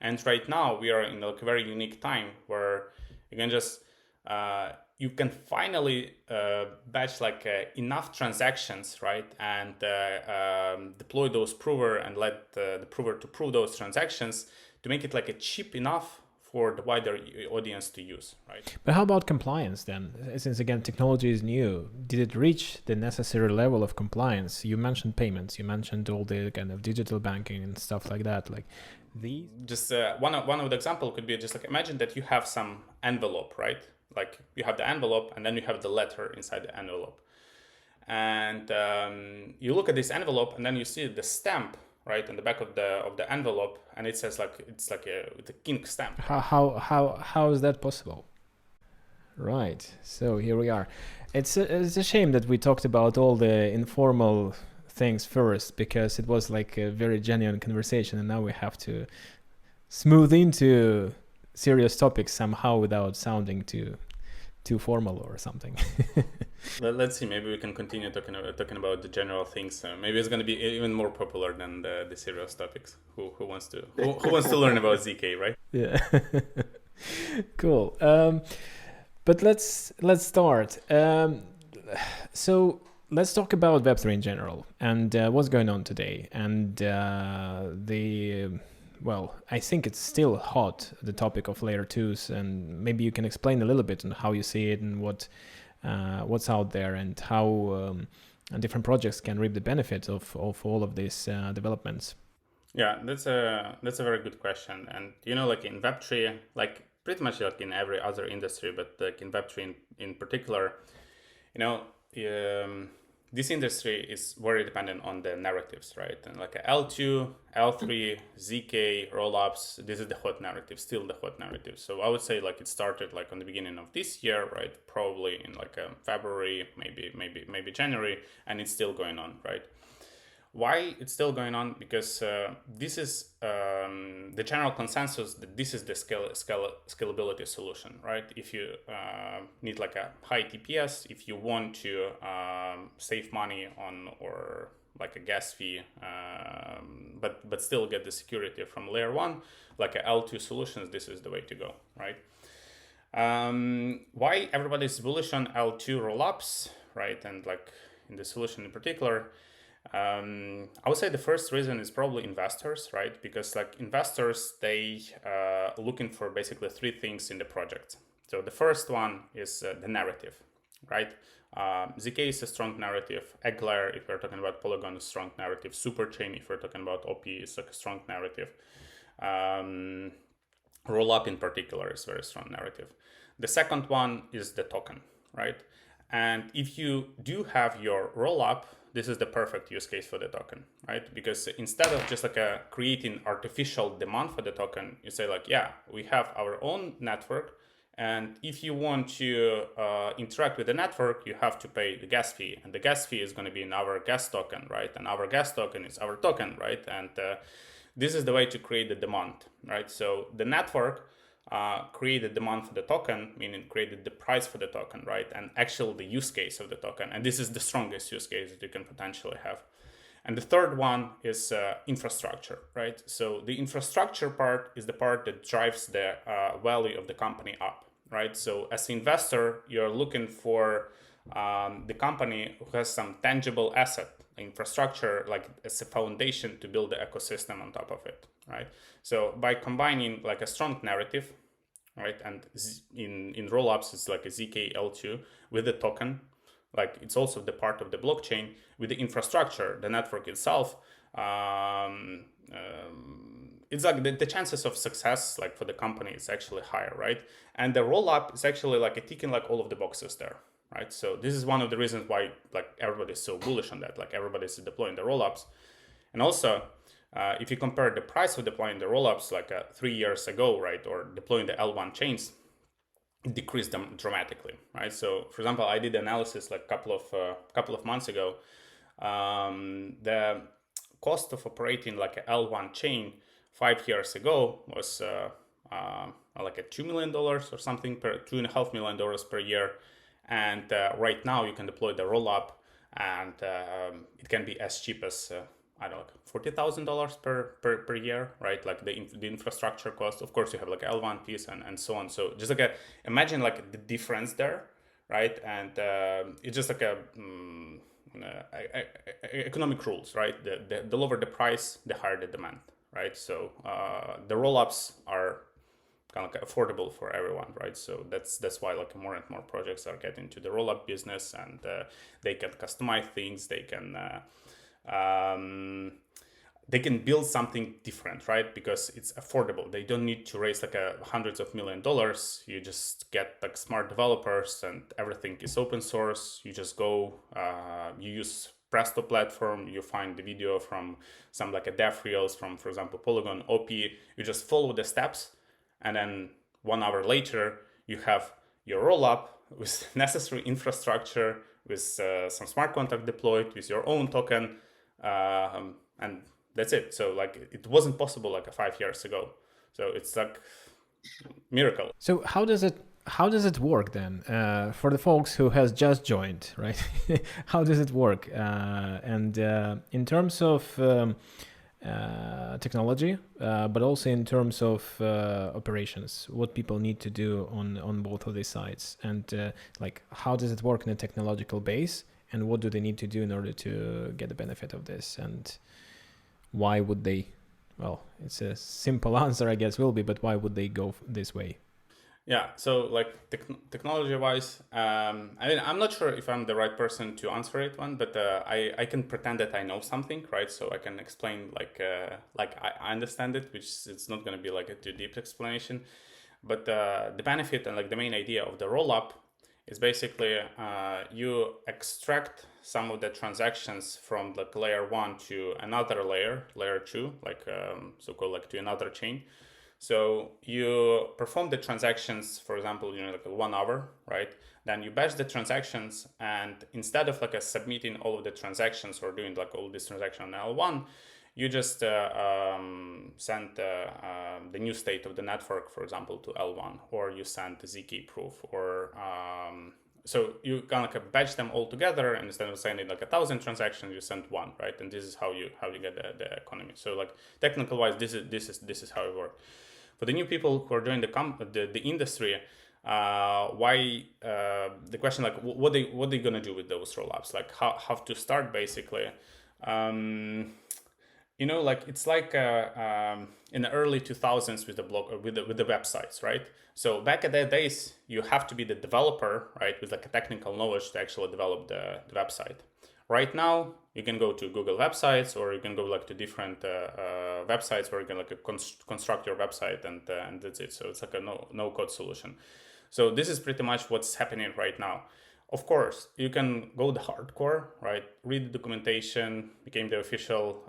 And right now we are in a very unique time where you can just you can finally batch enough transactions, right, and deploy those prover and let the prover to prove those transactions to make it like a cheap enough for the wider audience to use, right? But how about compliance then? Since again, technology is new, did it reach the necessary level of compliance? You mentioned payments, you mentioned all the kind of digital banking and stuff like that. Like these. Just one of the example could be just like imagine that you have some envelope, right? Like you have the envelope and then you have the letter inside the envelope, and you look at this envelope and then you see the stamp right on the back of the envelope, and it says like it's like a king stamp. How is that possible? Right. So here we are. It's a shame that we talked about all the informal things first, because it was like a very genuine conversation, and now we have to smooth into serious topics somehow without sounding too formal or something. Let's see. Maybe we can continue talking about the general things. Maybe it's going to be even more popular than the serious topics. Who wants to learn about ZK, right? Yeah. Cool. But let's start. So let's talk about Web3 in general and what's going on today. And I think it's still hot, the topic of layer 2s, and maybe you can explain a little bit on how you see it and what's out there and how different projects can reap the benefit of all of these developments. Yeah, that's a very good question. And like in Web3, like pretty much like in every other industry, but like in Web3 in particular, this industry is very dependent on the narratives, right? And like L2, L3, ZK, rollups, this is the hot narrative, still the hot narrative. So I would say like it started like on the beginning of this year, right? Probably in like February, maybe January, and it's still going on, right? Why it's still going on? Because this is the general consensus that this is the scalability solution, right? If you need like a high TPS, if you want to save money on or like a gas fee, but still get the security from layer 1, like a L2 solutions, this is the way to go, right? Why everybody's bullish on L2 rollups, right? And like in the solution in particular, I would say the first reason is probably investors, right? Because like investors, they looking for basically 3 things in the project. So the first one is the narrative, right? ZK is a strong narrative. Egglayer, if we're talking about Polygon, is a strong narrative. Superchain, if we're talking about OP, is like a strong narrative. Rollup in particular is very strong narrative. The second one is the token, right? And if you do have your rollup, this is the perfect use case for the token, right? Because instead of just like creating artificial demand for the token, you say like, yeah, we have our own network, and if you want to interact with the network, you have to pay the gas fee, and the gas fee is going to be in our gas token, right? And our gas token is our token, right? And this is the way to create the demand, right? So the network created demand for the token, meaning created the price for the token, right? And actually the use case of the token. And this is the strongest use case that you can potentially have. And the third one is infrastructure, right? So the infrastructure part is the part that drives the value of the company up, right? So as an investor, you're looking for the company who has some tangible asset, infrastructure, like as a foundation to build the ecosystem on top of it, right? So by combining like a strong narrative, right, and in rollups it's like a ZK-L2 with the token, like it's also the part of the blockchain with the infrastructure, the network itself. It's like the chances of success like for the company is actually higher, right? And the rollup is actually like a ticking like all of the boxes there, right? So this is one of the reasons why like everybody's so bullish on that, like everybody's deploying the rollups. And also if you compare the price of deploying the rollups like 3 years ago, right, or deploying the L1 chains, it decreased them dramatically, right? So for example, I did analysis like a couple of months ago. The cost of operating like a L1 chain 5 years ago was like a $2 million or something, per $2.5 million per year. And right now you can deploy the rollup and it can be as cheap as I don't know, like $40,000 per year, right? Like the infrastructure cost. Of course, you have like L1 piece and so on. So just like imagine like the difference there, right? And it's just like economic rules, right? The lower the price, the higher the demand, right? So the rollups are kind of like affordable for everyone, right? So that's why like more and more projects are getting to the rollup business, and they can customize things, they can build something different, right? Because it's affordable. They don't need to raise like hundreds of $1,000,000. You just get like smart developers, and everything is open source. You just go, you use Presto platform, you find the video from some like a dev reels from, for example, Polygon, OP. You just follow the steps, and then 1 hour later, you have your rollup with necessary infrastructure, with some smart contract deployed, with your own token, and that's it. So like it wasn't possible like 5 years ago. So it's like miracle. So how does it work then for the folks who has just joined, right? How does it work? And in terms of technology, but also in terms of operations, what people need to do on both of these sides, and like how does it work in a technological base, and what do they need to do in order to get the benefit of this, and why would they? Well, it's a simple answer, I guess, will be, but why would they go this way? Yeah, so like technology-wise, I mean, I'm not sure if I'm the right person to answer it one, but I can pretend that I know something, right? So I can explain like I understand it, which it's not going to be like a too deep explanation. But the benefit and like the main idea of the rollup is basically you extract some of the transactions from like layer 1 to another layer 2, like so-called like to another chain. So you perform the transactions, for example, like 1 hour, right? Then you batch the transactions, and instead of like submitting all of the transactions or doing like all this transaction on L1, you just send the new state of the network, for example, to L1, or you send the ZK proof, or so you kind of like batch them all together, and instead of sending like 1,000 transactions, you send one, right? And this is how you get the economy. So like technical wise, this is how it works. For the new people who are joining the industry, why the question like what they gonna do with those rollups? Like how to start basically. Like it's like in the early 2000s with the blog with the websites, right? So back at that days, you have to be the developer, right, with like a technical knowledge to actually develop the website. Right now, you can go to Google websites, or you can go like to different websites where you can like construct your website, and that's it. So it's like a no code solution. So this is pretty much what's happening right now. Of course, you can go the hardcore, right? Read the documentation, became the official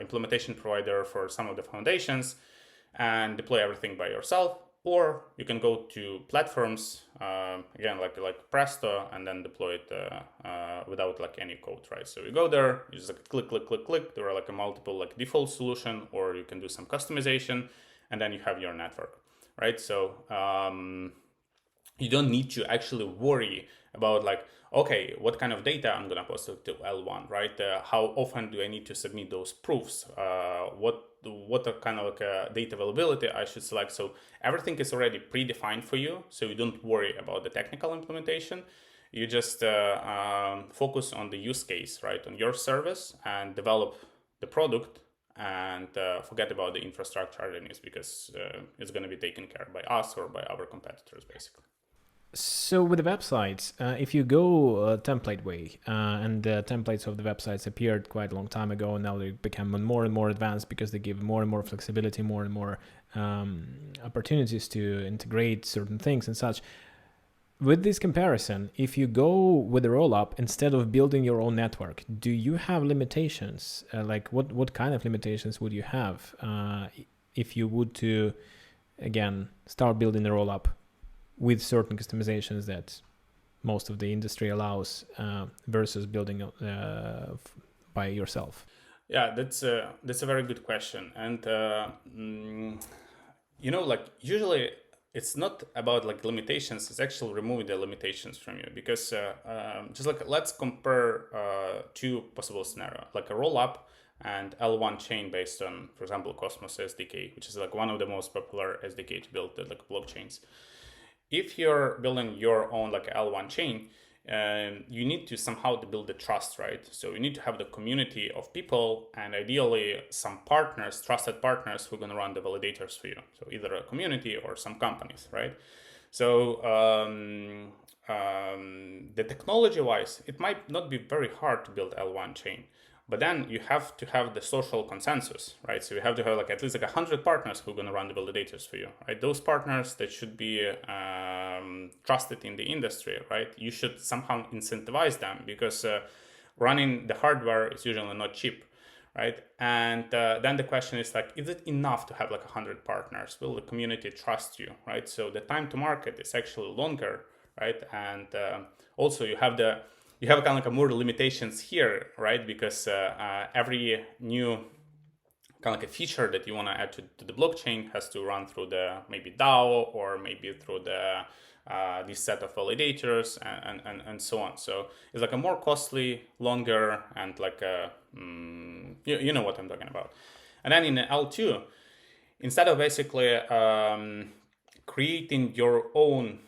implementation provider for some of the foundations, and deploy everything by yourself. Or you can go to platforms, again, like Presto, and then deploy it without like any code, right? So you go there, you just like click. There are like a multiple like default solution, or you can do some customization, and then you have your network, right? So you don't need to actually worry about like, okay, what kind of data I'm gonna post to L1, right? How often do I need to submit those proofs? What are kind of like data availability I should select? So everything is already predefined for you, so you don't worry about the technical implementation. You just focus on the use case, right, on your service, and develop the product, and forget about the infrastructure readiness, because it's going to be taken care of by us or by our competitors, basically. So with the websites, if you go template way, and the templates of the websites appeared quite a long time ago, and now they become more and more advanced because they give more and more flexibility, more and more opportunities to integrate certain things and such. With this comparison, if you go with a rollup instead of building your own network, do you have limitations? Like what kind of limitations would you have if you would to, again, start building a rollup with certain customizations that most of the industry allows versus building by yourself? Yeah, that's a very good question. And like usually it's not about like limitations, it's actually removing the limitations from you, because just like let's compare two possible scenarios, like a roll up and L1 chain based on, for example, Cosmos SDK, which is like one of the most popular SDK to build like blockchains. If you're building your own like L1 chain, you need to somehow to build the trust, right? So you need to have the community of people, and ideally some partners, trusted partners, who are going to run the validators for you. So either a community or some companies, right? So the technology-wise, it might not be very hard to build L1 chain, but then you have to have the social consensus, right? So you have to have like at least like 100 partners who are going to run the validators for you, right? Those partners that should be trusted in the industry, right? You should somehow incentivize them, because running the hardware is usually not cheap, right? And then the question is like, is it enough to have like 100 partners? Will the community trust you, right? So the time to market is actually longer, right? And also you have kind of like a more limitations here, right? Because every new kind of like a feature that you want to add to the blockchain has to run through the maybe DAO, or maybe through the this set of validators, and so on. So it's like a more costly, longer, and like a you know what I'm talking about. And then in L2, instead of basically creating your own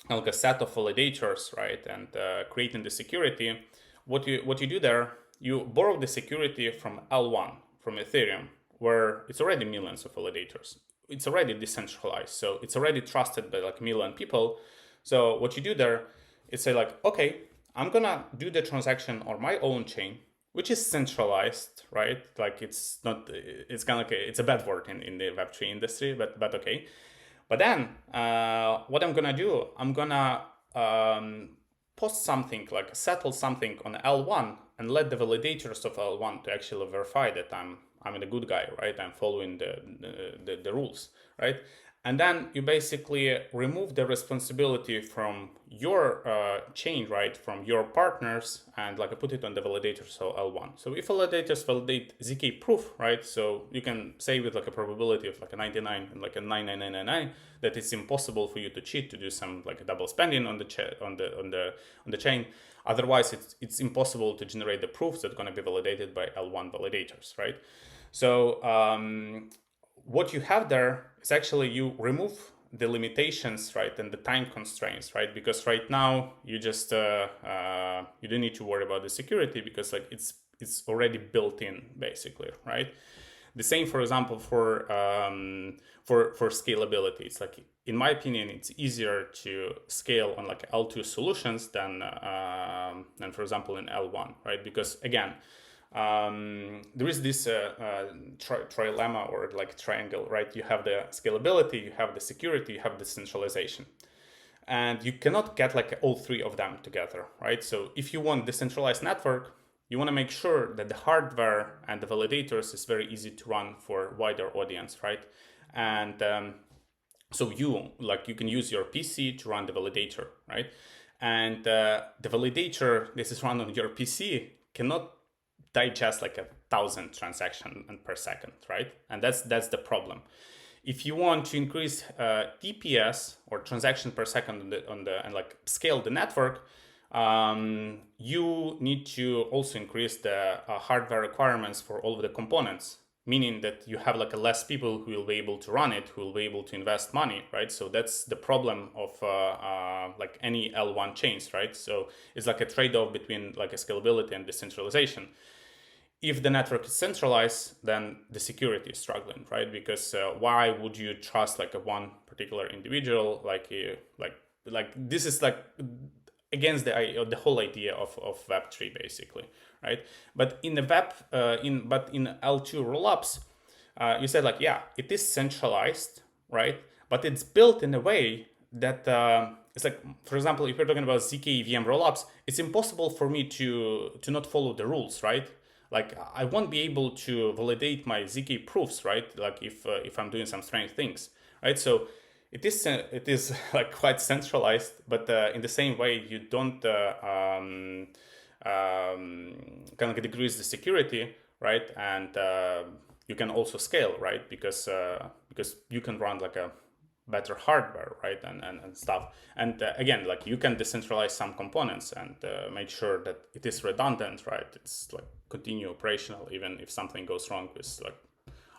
like a set of validators, right, and creating the security, what you do there, you borrow the security from L1, from Ethereum, where it's already millions of validators. It's already decentralized, so it's already trusted by like a million people. So what you do there is say like, okay, I'm gonna do the transaction on my own chain, which is centralized, right? Like it's not, it's kind of like it's a bad word in the Web3 industry, but okay. But then what I'm gonna do, I'm gonna post something, like settle something on L1, and let the validators of L1 to actually verify that I'm a good guy, right? I'm following the rules, right? And then you basically remove the responsibility from your chain, right, from your partners, and like put it on the validators of L1. So if validators validate ZK proof, right, so you can say with like a probability of like a 99 and like a 99999 that it's impossible for you to cheat, to do some like a double spending on the chain. Otherwise, it's impossible to generate the proofs that are going to be validated by L1 validators, right? So what you have there is actually you remove the limitations, right, and the time constraints, right? Because right now you just you don't need to worry about the security, because like it's already built in basically, right? The same, for example, for scalability. It's like, in my opinion, it's easier to scale on like L2 solutions than for example in L1, right? Because again, there is this trilemma, or like triangle, right? You have the scalability, you have the security, you have the centralization, and you cannot get like all three of them together, right? So if you want decentralized network, you want to make sure that the hardware and the validators is very easy to run for wider audience, right? And so you can use your PC to run the validator, right? And the validator, this is run on your PC, cannot digest like 1,000 transactions per second, right? And that's the problem. If you want to increase TPS, or transaction per second, and like scale the network, you need to also increase the hardware requirements for all of the components, meaning that you have like less people who will be able to run it, who will be able to invest money, right? So that's the problem of like any L1 chains, right? So it's like a trade-off between like a scalability and decentralization. If the network is centralized, then the security is struggling, right? Because why would you trust like a one particular individual? Like this is like against the whole idea of Web3 basically, right? But in the in L2 rollups, you said like, yeah, it is centralized, right? But it's built in a way that it's like, for example, if you're talking about ZK VM rollups, it's impossible for me to not follow the rules, right? Like I won't be able to validate my ZK proofs, right? Like if I'm doing some strange things, right? So it is like quite centralized, but in the same way you don't kind of decrease the security, right? And you can also scale, right? Because you can run like a better hardware, right, and stuff. And again, like you can decentralize some components and make sure that it is redundant, right? It's like continue operational even if something goes wrong with like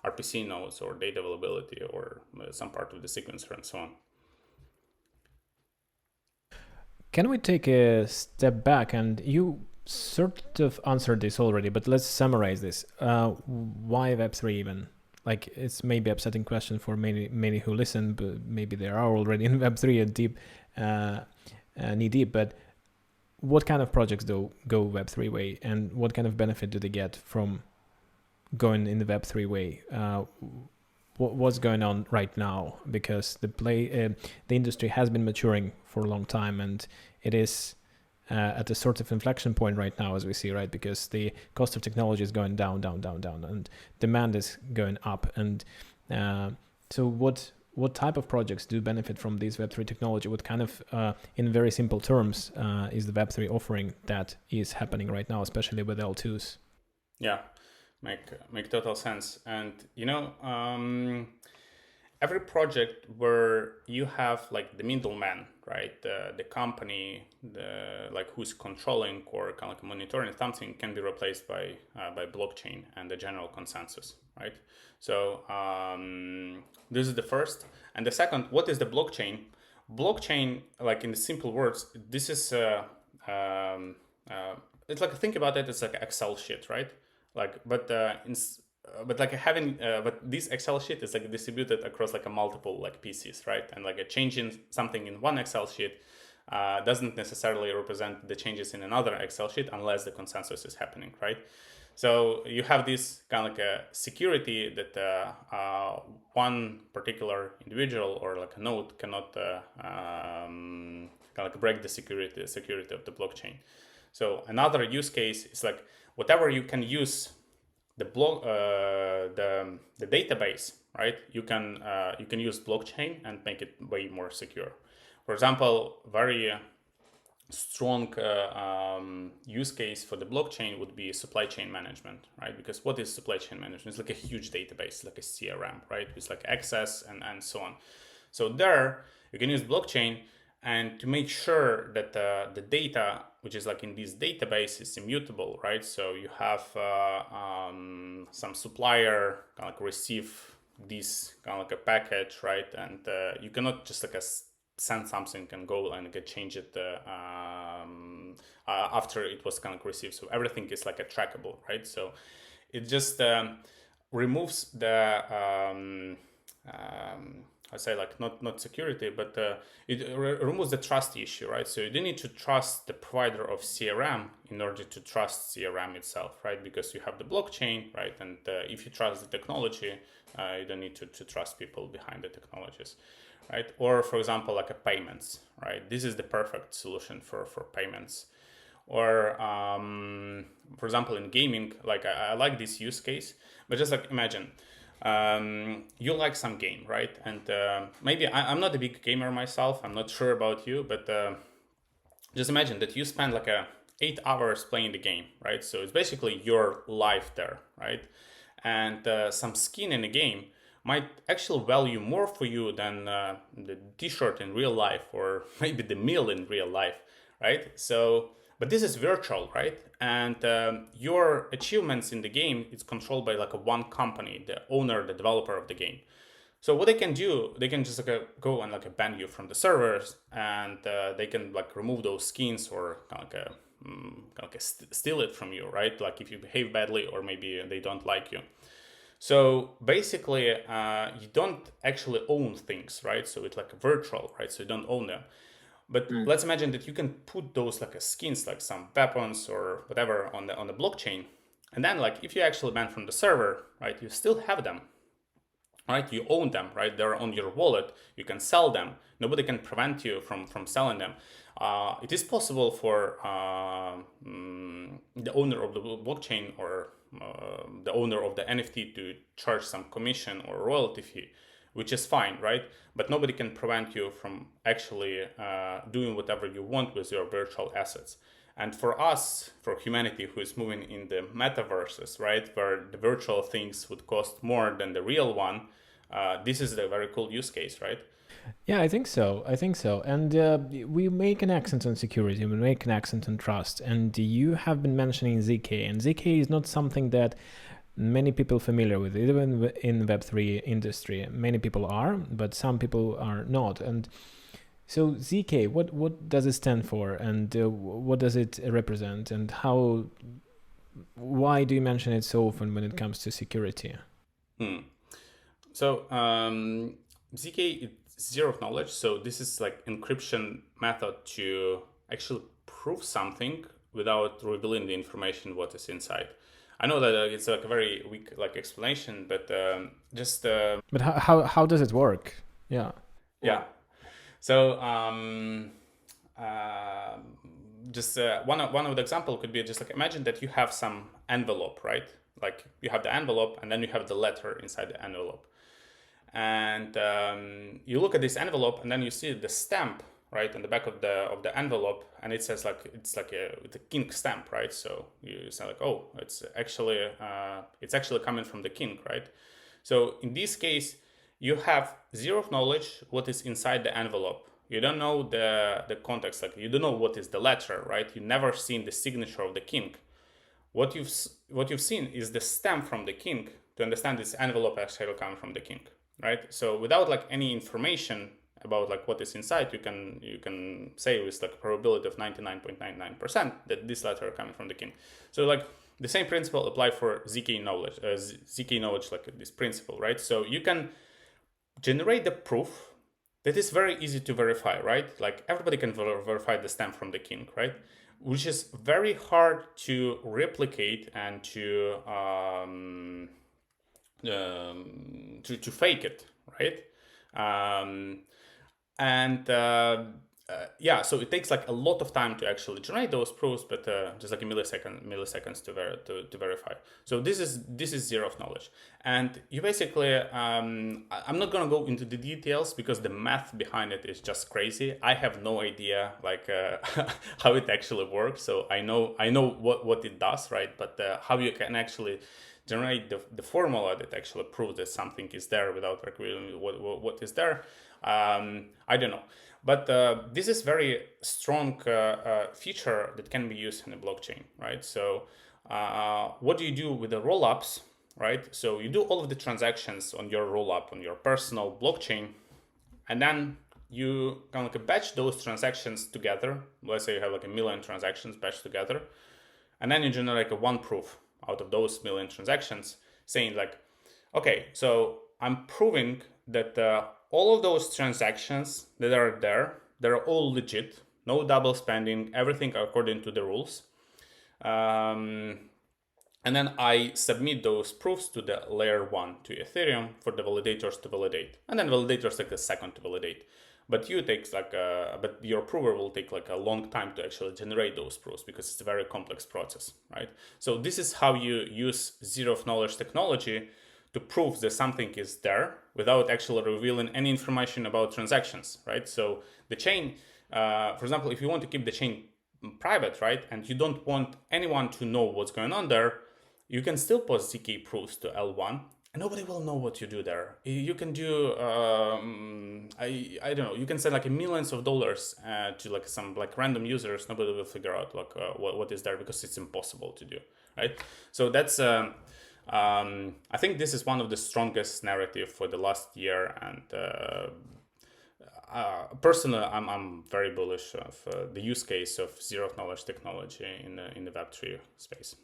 RPC nodes or data availability or some part of the sequencer and so on. Can we take a step back? And you sort of answered this already, but let's summarize this. Why Web3 even? Like, it's maybe upsetting question for many who listen, but maybe they are already in Web3 and deep, knee deep. But what kind of projects go Web3 way, and what kind of benefit do they get from going in the Web3 way? What's going on right now? Because the industry has been maturing for a long time, and it is at a sort of inflection point right now, as we see, right? Because the cost of technology is going down, and demand is going up. And so what type of projects do benefit from this Web3 technology? What kind of, in very simple terms, is the Web3 offering that is happening right now, especially with L2s? Yeah, make total sense. And every project where you have like the middleman, right, the company, like who's controlling or kind of like monitoring something, can be replaced by blockchain and the general consensus, right? So this is the first. And the second, what is the blockchain? Blockchain, like in the simple words, this is it's like, think about it, it's like Excel sheet, right? Like, but this Excel sheet is like distributed across like a multiple like pieces, right? And like a change in something in one Excel sheet doesn't necessarily represent the changes in another Excel sheet unless the consensus is happening, right? So you have this kind of like a security that one particular individual or like a node cannot kind of like break the security of the blockchain. So another use case is like whatever you can use the database, right? You can use blockchain and make it way more secure. For example, very strong use case for the blockchain would be supply chain management, right? Because what is supply chain management? It's like a huge database, like a CRM, right? With like access and so on. So there you can use blockchain and to make sure that the data, which is like in this database, is immutable, right? So you have some supplier kind of like receive this kind of like a package, right? And you cannot just like send something and go and change it after it was kind of received. So everything is like a trackable, right? So it just removes the I say like not security, but it removes the trust issue, right? So you don't need to trust the provider of CRM in order to trust CRM itself, right? Because you have the blockchain, right? And if you trust the technology, you don't need to trust people behind the technologies, right? Or for example, like a payments, right? This is the perfect solution for payments. Or for example, in gaming, like I like this use case, but just like imagine. You like some game, right? And maybe I'm not a big gamer myself. I'm not sure about you, but just imagine that you spend like 8 hours playing the game, right? So it's basically your life there, right? And some skin in the game might actually value more for you than the t-shirt in real life or maybe the meal in real life, right? So, but this is virtual, right? And your achievements in the game is controlled by like one company, the owner, the developer of the game. So what they can do, they can just like go and like ban you from the servers, and they can like remove those skins or kind of like steal it from you, right? Like if you behave badly or maybe they don't like you. So basically, you don't actually own things, right? So it's like virtual, right? So you don't own them. But let's imagine that you can put those like skins, like some weapons or whatever on the blockchain. And then like if you actually ban from the server, right, you still have them, right? You own them, right? They're on your wallet. You can sell them. Nobody can prevent you from selling them. It is possible for the owner of the blockchain or the owner of the NFT to charge some commission or royalty fee, which is fine, right? But nobody can prevent you from actually doing whatever you want with your virtual assets. And for us, for humanity who is moving in the metaverses, right, where the virtual things would cost more than the real one, This is a very cool use case, right? Yeah, I think so. And we make an accent on security, we make an accent on trust. And you have been mentioning ZK, and ZK is not something that many people familiar with, even in Web3 industry. Many people are, but some people are not. And so ZK, what does it stand for, and what does it represent, and why do you mention it so often when it comes to security? So ZK is zero of knowledge. So this is like encryption method to actually prove something without revealing the information what is inside. I know that it's like a very weak like explanation, but just But how does it work? Yeah. yeah. So just one of the example could be just like imagine that you have some envelope, right? Like you have the envelope and then you have the letter inside the envelope, and you look at this envelope and then you see the stamp right on the back of the envelope, and it says like it's like the king stamp, right? So you say like, oh, it's actually coming from the king, right? So in this case, you have zero knowledge what is inside the envelope. You don't know the context, like you don't know what is the letter, right? You never seen the signature of the king. What you've seen is the stamp from the king to understand this envelope actually coming from the king, right? So without like any information about like what is inside, you can say with like probability of 99.99% that this letter coming from the king. So like the same principle apply for ZK knowledge, like this principle, right? So you can generate the proof that is very easy to verify, right? Like everybody can verify the stamp from the king, right? Which is very hard to replicate and to fake it, right? Yeah, so it takes like a lot of time to actually generate those proofs, but just like a milliseconds to verify. So this is zero of knowledge, and you basically I'm not gonna go into the details because the math behind it is just crazy. I have no idea like how it actually works. So I know what it does, right? But how you can actually generate the formula that actually proves that something is there without revealing what is there, I don't know. But this is very strong feature that can be used in a blockchain, right? So what do you do with the rollups, right? So you do all of the transactions on your rollup on your personal blockchain, and then you kind of like batch those transactions together. Let's say you have like 1,000,000 transactions batched together, and then you generate like a one proof out of those 1,000,000 transactions, saying like, okay, so I'm proving that all of those transactions that are there, they're all legit, no double spending, everything according to the rules. And then I submit those proofs to the layer 1 to Ethereum for the validators to validate. And then validators take a second to validate. But but your prover will take like a long time to actually generate those proofs because it's a very complex process, right? So this is how you use zero of knowledge technology to prove that something is there without actually revealing any information about transactions, right? So the chain, for example, if you want to keep the chain private, right, and you don't want anyone to know what's going on there, you can still post ZK proofs to L1, and nobody will know what you do there. You can do, I don't know, you can send like millions of dollars to like some like random users. Nobody will figure out like what is there because it's impossible to do, right? So that's. I think this is one of the strongest narrative for the last year, and personally, I'm very bullish of the use case of zero knowledge technology in the Web3 space.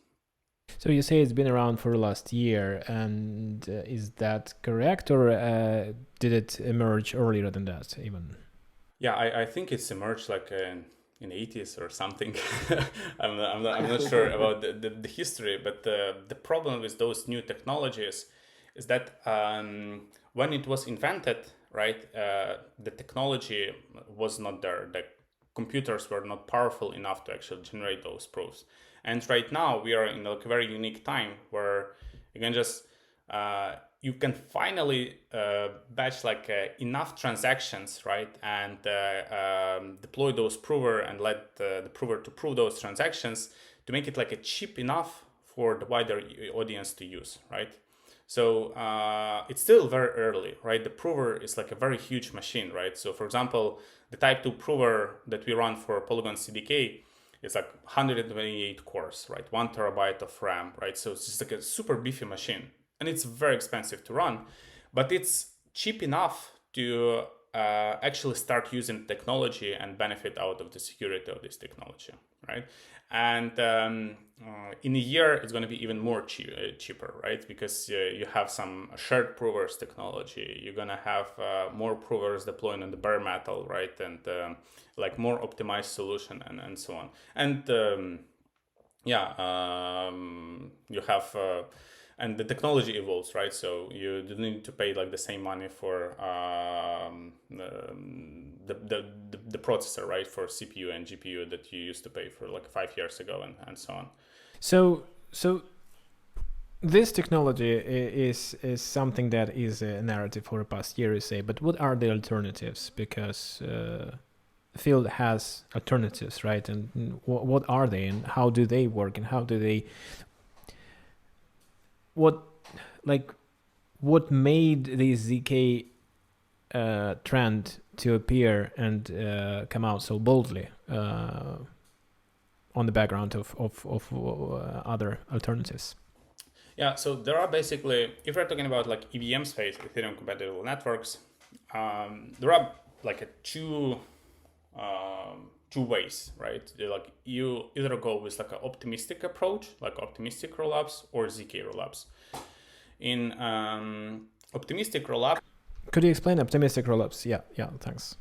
So you say it's been around for the last year, and is that correct, or did it emerge earlier than that even? Yeah, I think it's emerged like in the 80s or something. I'm not sure about the history, but the problem with those new technologies is that when it was invented, right, the technology was not there. The computers were not powerful enough to actually generate those proofs. And right now we are in a very unique time where you can just you can finally batch like enough transactions, right, and deploy those prover and let the prover to prove those transactions to make it like a cheap enough for the wider audience to use, right? So it's still very early, right? The prover is like a very huge machine, right? So for example, the type 2 prover that we run for Polygon CDK is like 128 cores, right? 1 TB of RAM, right? So it's just like a super beefy machine, and it's very expensive to run, but it's cheap enough to actually start using technology and benefit out of the security of this technology, right? And in a year, it's going to be even more cheaper, right? Because you have some shared provers technology. You're going to have more provers deploying on the bare metal, right? And like more optimized solution and so on. And you have and the technology evolves, right? So you don't need to pay like the same money for the processor, right? For CPU and GPU that you used to pay for like 5 years ago and so on. So this technology is something that is a narrative for the past year, you say, but what are the alternatives? Because the field has alternatives, right? And what are they, and how do they work, and how do they, what made the ZK trend to appear and come out so boldly on the background of other alternatives? Yeah, so there are basically, if we're talking about like EVM space, Ethereum compatible networks, there are like two ways, right? Like you either go with like an optimistic approach, like optimistic rollups, or ZK rollups. In optimistic rollup, could you explain optimistic rollups? Yeah, thanks.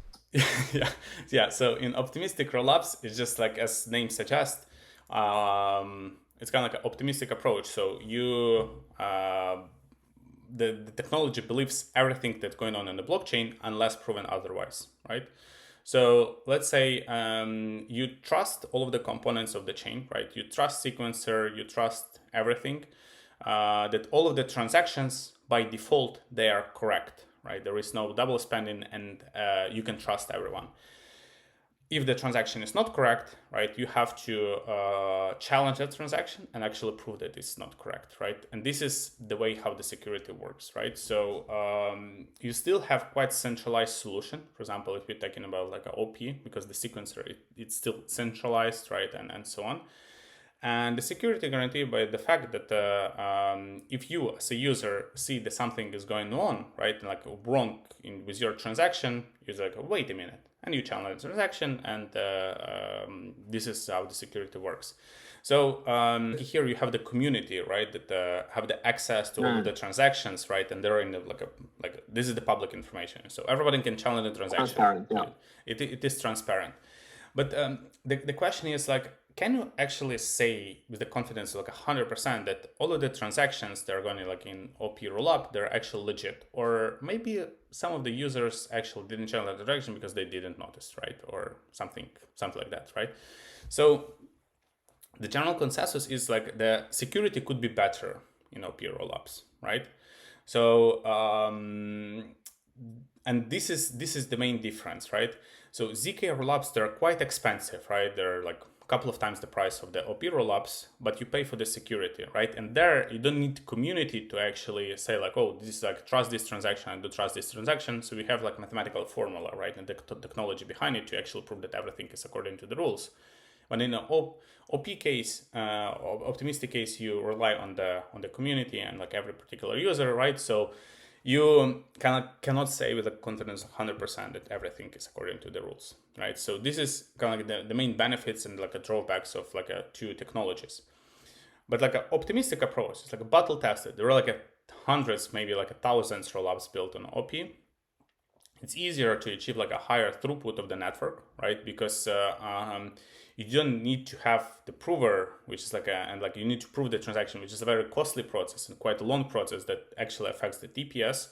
yeah. So in optimistic rollups, it's just like as name suggests, it's kind of like an optimistic approach. So you the technology believes everything that's going on in the blockchain unless proven otherwise, right? So let's say you trust all of the components of the chain, right? You trust sequencer, you trust everything, that all of the transactions by default, they are correct, right? There is no double spending, and you can trust everyone. If the transaction is not correct, right, you have to challenge that transaction and actually prove that it's not correct, right? And this is the way how the security works, right? So you still have quite centralized solution. For example, if you're talking about like an OP, because the sequencer, it's still centralized, right, and so on. And the security guaranteed by the fact that if you as a user see that something is going on, right, like wrong with your transaction, you're like, wait a minute, and you challenge the transaction, and this is how the security works. So here you have the community, right, that have the access to all of the transactions, right, and they're in the, like this is the public information, so everybody can challenge the transaction. Transparent, yeah. It is transparent, but the question is like, can you actually say with the confidence of like 100% that all of the transactions that are going to like in OP rollup, they're actually legit? Or maybe some of the users actually didn't channel the transaction because they didn't notice, right? Or something like that, right? So the general consensus is like the security could be better in OP rollups, right? So and this is the main difference, right? So ZK rollups, they're quite expensive, right? They're like couple of times the price of the OP rollups, but you pay for the security, right? And there you don't need community to actually say like, oh, this is like trust this transaction and do trust this transaction. So we have like mathematical formula, right, and the technology behind it to actually prove that everything is according to the rules. But in an OP case, optimistic case, you rely on the community and like every particular user, right? So you cannot say with a confidence of 100% that everything is according to the rules, right? So this is kind of like the main benefits and like a drawbacks of like two technologies. But like an optimistic approach, it's like a battle tested. There are like hundreds, maybe like thousands rollups built on OP. It's easier to achieve like a higher throughput of the network, right? Because you don't need to have the prover, which is like and like you need to prove the transaction, which is a very costly process and quite a long process that actually affects the TPS.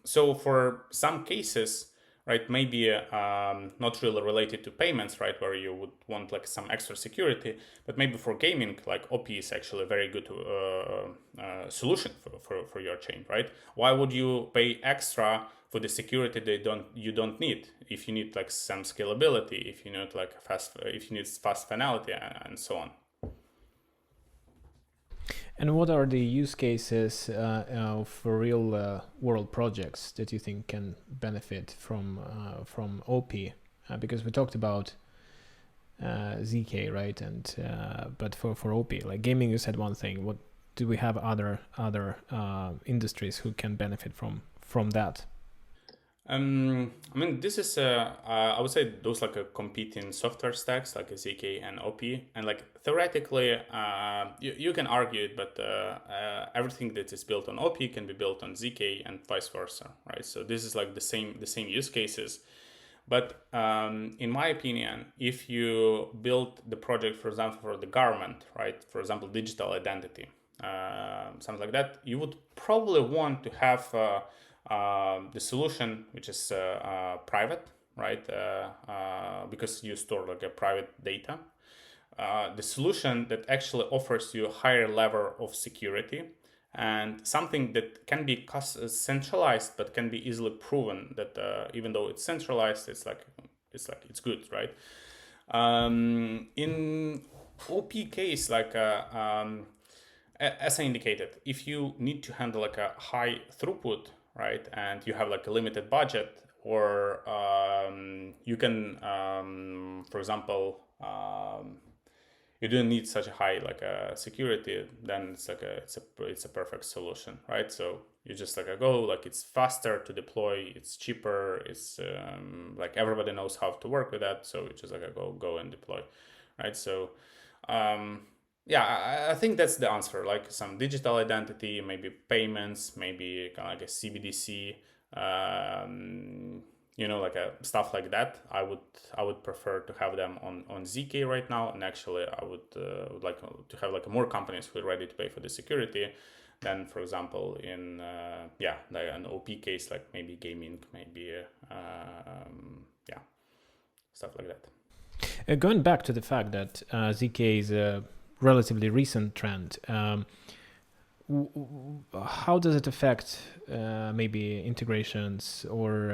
So for some cases, right, maybe not really related to payments, right, where you would want like some extra security, but maybe for gaming, like OP is actually a very good solution for your chain, right? Why would you pay extra for the security you don't need if you need like some scalability, if you need like fast finality and so on? And what are the use cases for real world projects that you think can benefit from OP? Because we talked about ZK, right? And but for OP, like gaming, you said one thing. What do we have other industries who can benefit from that? I mean, this is I would say those like a competing software stacks like ZK and OP, and like theoretically, you can argue it, but everything that is built on OP can be built on ZK and vice versa, right? So this is like the same use cases. But in my opinion, if you build the project, for example, for the government, right? For example, digital identity, something like that, you would probably want to have the solution which is private, right? Because you store like a private data. The solution that actually offers you a higher level of security and something that can be centralized but can be easily proven that even though it's centralized, it's good, right? In OP case, like as I indicated, if you need to handle like a high throughput, right, and you have like a limited budget, or you can, for example, you don't need such a high like security, then it's like it's a perfect solution, right? So you just like go, like it's faster to deploy, it's cheaper, it's like everybody knows how to work with that, so you just like go and deploy, right? So yeah, I think that's the answer. Like some digital identity, maybe payments, maybe kind of like a CBDC, like a stuff like that. I would prefer to have them on ZK right now, and actually I would like to have like more companies who are ready to pay for the security than, for example, in like an OP case, like maybe gaming, maybe stuff like that. Going back to the fact that ZK is a relatively recent trend, how does it affect maybe integrations or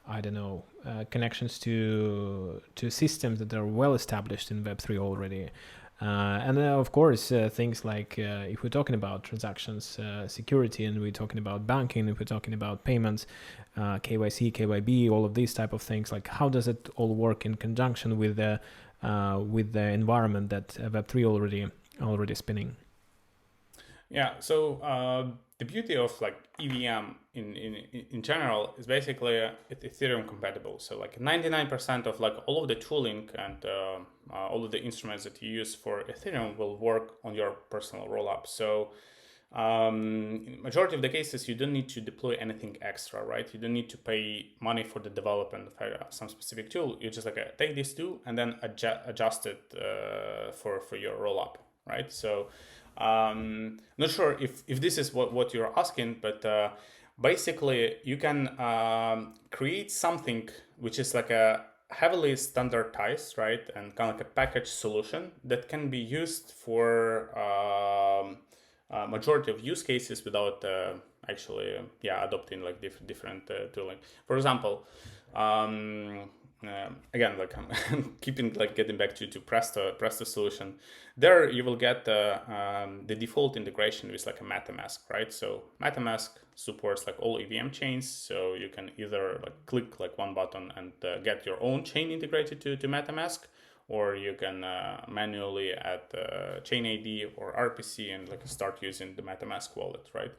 I don't know, connections to systems that are well established in Web3 already? And of course, things like if we're talking about transactions security, and we're talking about banking, if we're talking about payments, KYC, KYB, all of these type of things, like how does it all work in conjunction with the environment that Web3 already spinning? Yeah, so the beauty of like EVM in general is basically it's Ethereum compatible. So like 99% of like all of the tooling and all of the instruments that you use for Ethereum will work on your personal rollup. So in majority of the cases, you don't need to deploy anything extra, right? You don't need to pay money for the development of some specific tool. You just like take this tool and then adjust it for your rollup, right? So not sure if this is what you're asking, but basically you can create something which is like a heavily standardized, right, and kind of like a package solution that can be used for majority of use cases without actually adopting like different tooling. For example, again, like I'm getting back to Presto solution. There you will get the default integration with like a MetaMask, right? So MetaMask supports like all EVM chains, so you can either like click like one button and get your own chain integrated to MetaMask, or you can manually add chain ID or RPC and like start using the MetaMask wallet, right?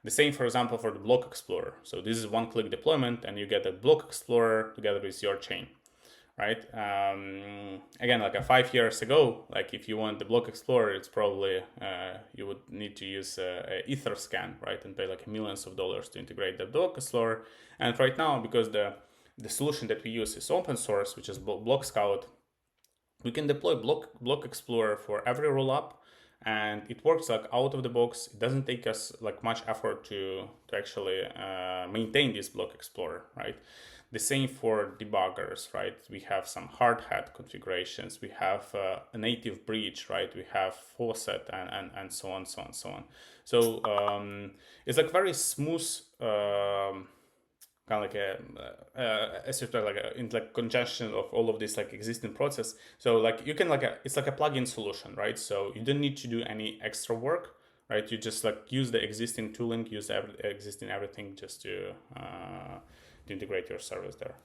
The same, for example, for the block explorer. So this is one-click deployment, and you get a block explorer together with your chain, right? Again, like 5 years ago, like if you want the block explorer, it's probably you would need to use a Etherscan, right, and pay like millions of dollars to integrate the block explorer. And right now, because the solution that we use is open source, which is Block Scout, we can deploy block explorer for every rollup, and it works like out of the box. It doesn't take us like much effort to actually maintain this block explorer, right? The same for debuggers, right? We have some hard hat configurations, we have a native breach, right? We have faucet and so on. So it's like very smooth kind of like in like conjunction of all of this like existing process. So like you can it's like a plug-in solution, right? So you don't need to do any extra work, right? You just like use the existing tooling, use existing everything just to integrate your service there.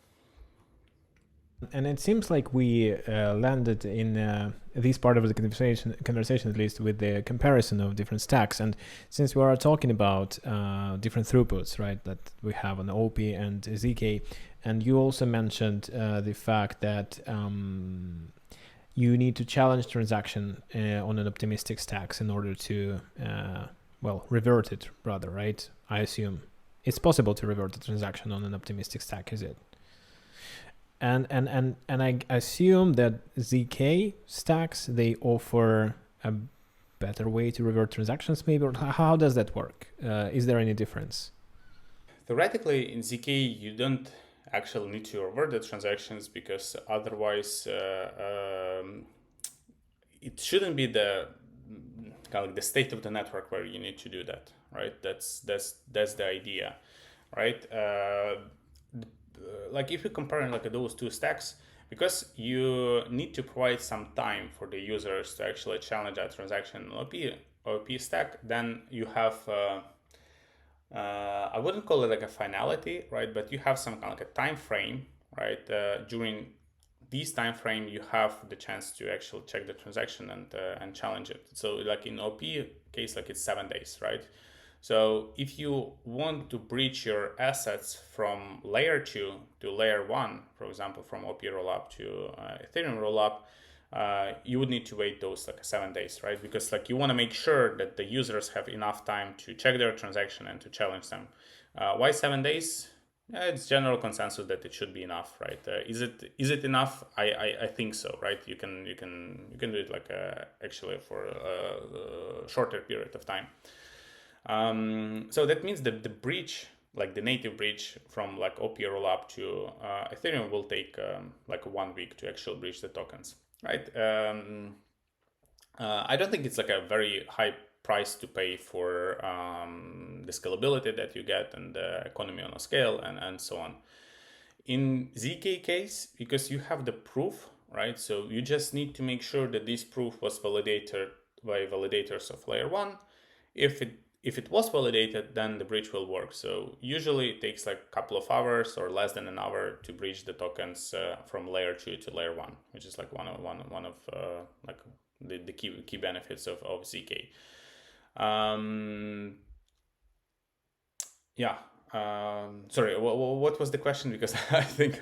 And it seems like we landed in this part of the conversation at least with the comparison of different stacks. And since we are talking about different throughputs, right, that we have on OP and ZK, and you also mentioned the fact that you need to challenge transaction on an optimistic stacks in order to, revert it rather, right? I assume it's possible to revert the transaction on an optimistic stack, is it? And I assume that ZK stacks, they offer a better way to revert transactions, maybe, or how does that work? Is there any difference? Theoretically, in ZK, you don't actually need to revert the transactions because otherwise it shouldn't be the kind of like the state of the network where you need to do that, right? That's the idea, right? Like if you compare like those two stacks, because you need to provide some time for the users to actually challenge that transaction in OP stack, then you have I wouldn't call it like a finality, right? But you have some kind of like a time frame, right? During this time frame, you have the chance to actually check the transaction and challenge it. So like in OP case, like it's 7 days, right? So if you want to breach your assets from layer 2 to layer 1, for example, from OP rollup to Ethereum rollup, you would need to wait those like 7 days, right? Because like you want to make sure that the users have enough time to check their transaction and to challenge them. Why 7 days? It's general consensus that it should be enough, right? Is it enough? I think so, right? You can do it like actually for a shorter period of time. So that means that the breach, like the native breach from like OP rollup to Ethereum, will take like 1 week to actually breach the tokens, right? I don't think it's like a very high price to pay for the scalability that you get and the economy on a scale and so on. In ZK case, because you have the proof, right? So you just need to make sure that this proof was validated by validators of layer 1. If it was validated, then the breach will work. So usually it takes like a couple of hours or less than an hour to breach the tokens from layer 2 to layer 1, which is like one of like the key benefits of ZK. Sorry, what was the question? Because I think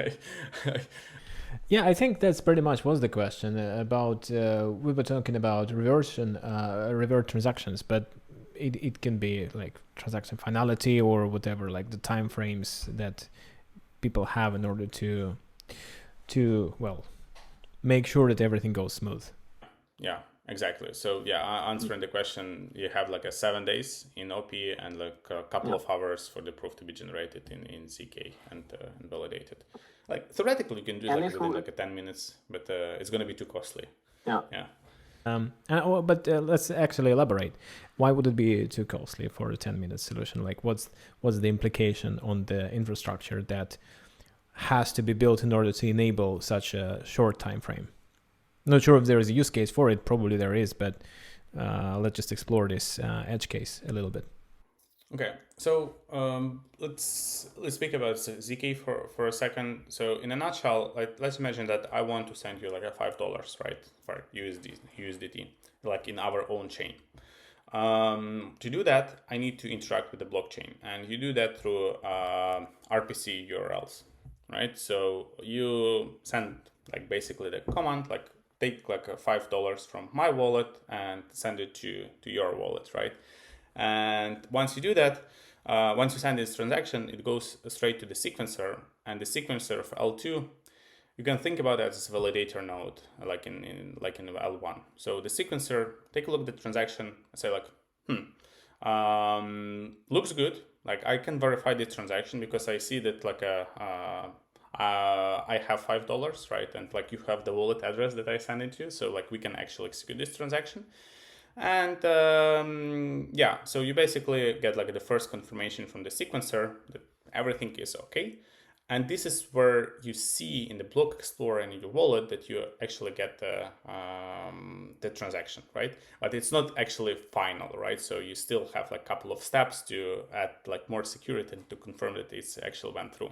Yeah, I think that's pretty much was the question about, we were talking about revert transactions, but it can be like transaction finality or whatever, like the time frames that people have in order to make sure that everything goes smooth. Yeah, exactly. So yeah, answering the question, you have like 7 days in OP and like a couple of hours for the proof to be generated in ZK and validated. Like theoretically, you can do like within like 10 minutes, but it's going to be too costly. Yeah. But let's actually elaborate. Why would it be too costly for a 10-minute solution? Like, what's the implication on the infrastructure that has to be built in order to enable such a short time frame? Not sure if there is a use case for it. Probably there is, but let's just explore this edge case a little bit. Okay, so let's speak about ZK for a second. So in a nutshell, like let's imagine that I want to send you like a $5, right, for USDT, like in our own chain. To do that, I need to interact with the blockchain, and you do that through RPC URLs, right? So you send like basically the command, like take like a $5 from my wallet and send it to your wallet, right? And once you do that, once you send this transaction, it goes straight to the sequencer, and the sequencer of L2, you can think about that as a validator node, like in L1. So the sequencer take a look at the transaction and say like, looks good. Like I can verify this transaction because I see that like I have $5, right? And like you have the wallet address that I send it to, so like we can actually execute this transaction. And so you basically get like the first confirmation from the sequencer that everything is okay. And this is where you see in the block explorer and in your wallet that you actually get the transaction, right? But it's not actually final, right? So you still have like a couple of steps to add like more security and to confirm that it's actually went through.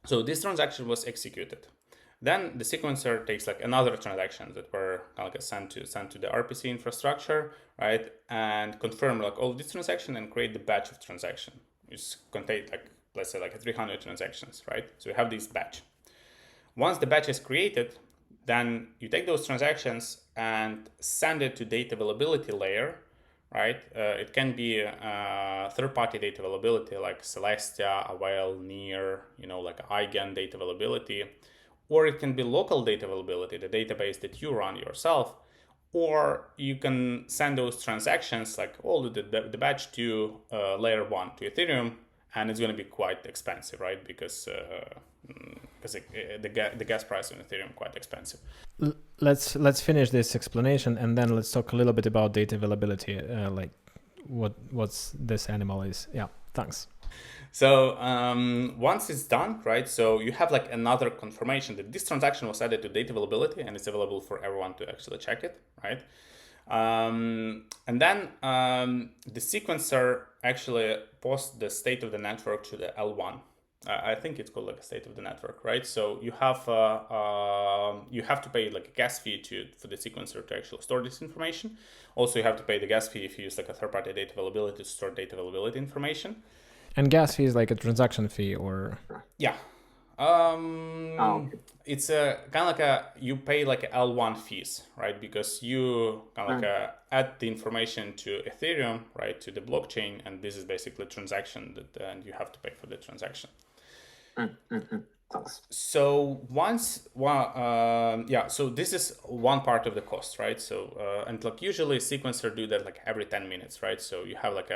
So this transaction was executed. Then the sequencer takes like another transaction that were like sent to the RPC infrastructure, right? And confirm like all these transactions and create the batch of transaction. Which contain like, let's say like 300 transactions, right? So you have this batch. Once the batch is created, then you take those transactions and send it to data availability layer, right? It can be third-party data availability like Celestia, Avail, Near, like Eigen data availability, or it can be local data availability, the database that you run yourself, or you can send those transactions like all the batch to layer 1 to Ethereum, and it's going to be quite expensive, right? Because the gas price on Ethereum is quite expensive. Let's finish this explanation, and then let's talk a little bit about data availability, like what's this animal is. Yeah, thanks. So once it's done, right, so you have like another confirmation that this transaction was added to data availability and it's available for everyone to actually check it, right? And then the sequencer actually posts the state of the network to the L1. I think it's called like a state of the network, right? So you have to pay like a gas fee for the sequencer to actually store this information. Also, you have to pay the gas fee if you use like a third-party data availability to store data availability information. And gas fee is like a transaction fee, or yeah, it's a kind of like you pay like L1 fees, right? Because you kind of like add the information to Ethereum, right, to the blockchain, and this is basically a transaction that and you have to pay for the transaction. So so this is one part of the cost, right? So and like usually sequencer do that like every 10 minutes, right? So you have like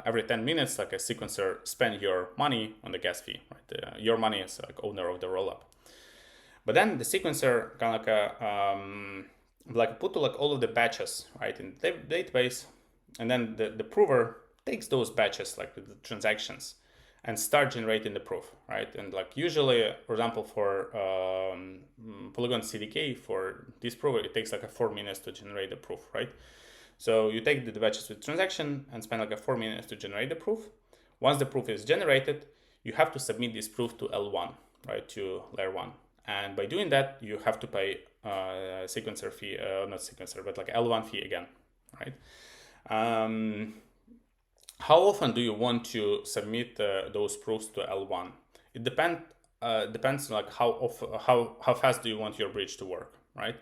every 10 minutes like a sequencer spend your money on the gas fee, right? Your money is like owner of the rollup. But then the sequencer kind of like put like all of the batches, right, in the database, and then the prover takes those batches like the transactions and start generating the proof, right? And like usually, for example, for Polygon CDK, for this prover, it takes like 4 minutes to generate the proof, right? So you take the batches with transaction and spend like 4 minutes to generate the proof. Once the proof is generated, you have to submit this proof to L1, right, to layer 1. And by doing that, you have to pay sequencer fee, not sequencer, but like L1 fee again, right? How often do you want to submit those proofs to L1? It depends like how fast do you want your bridge to work, right?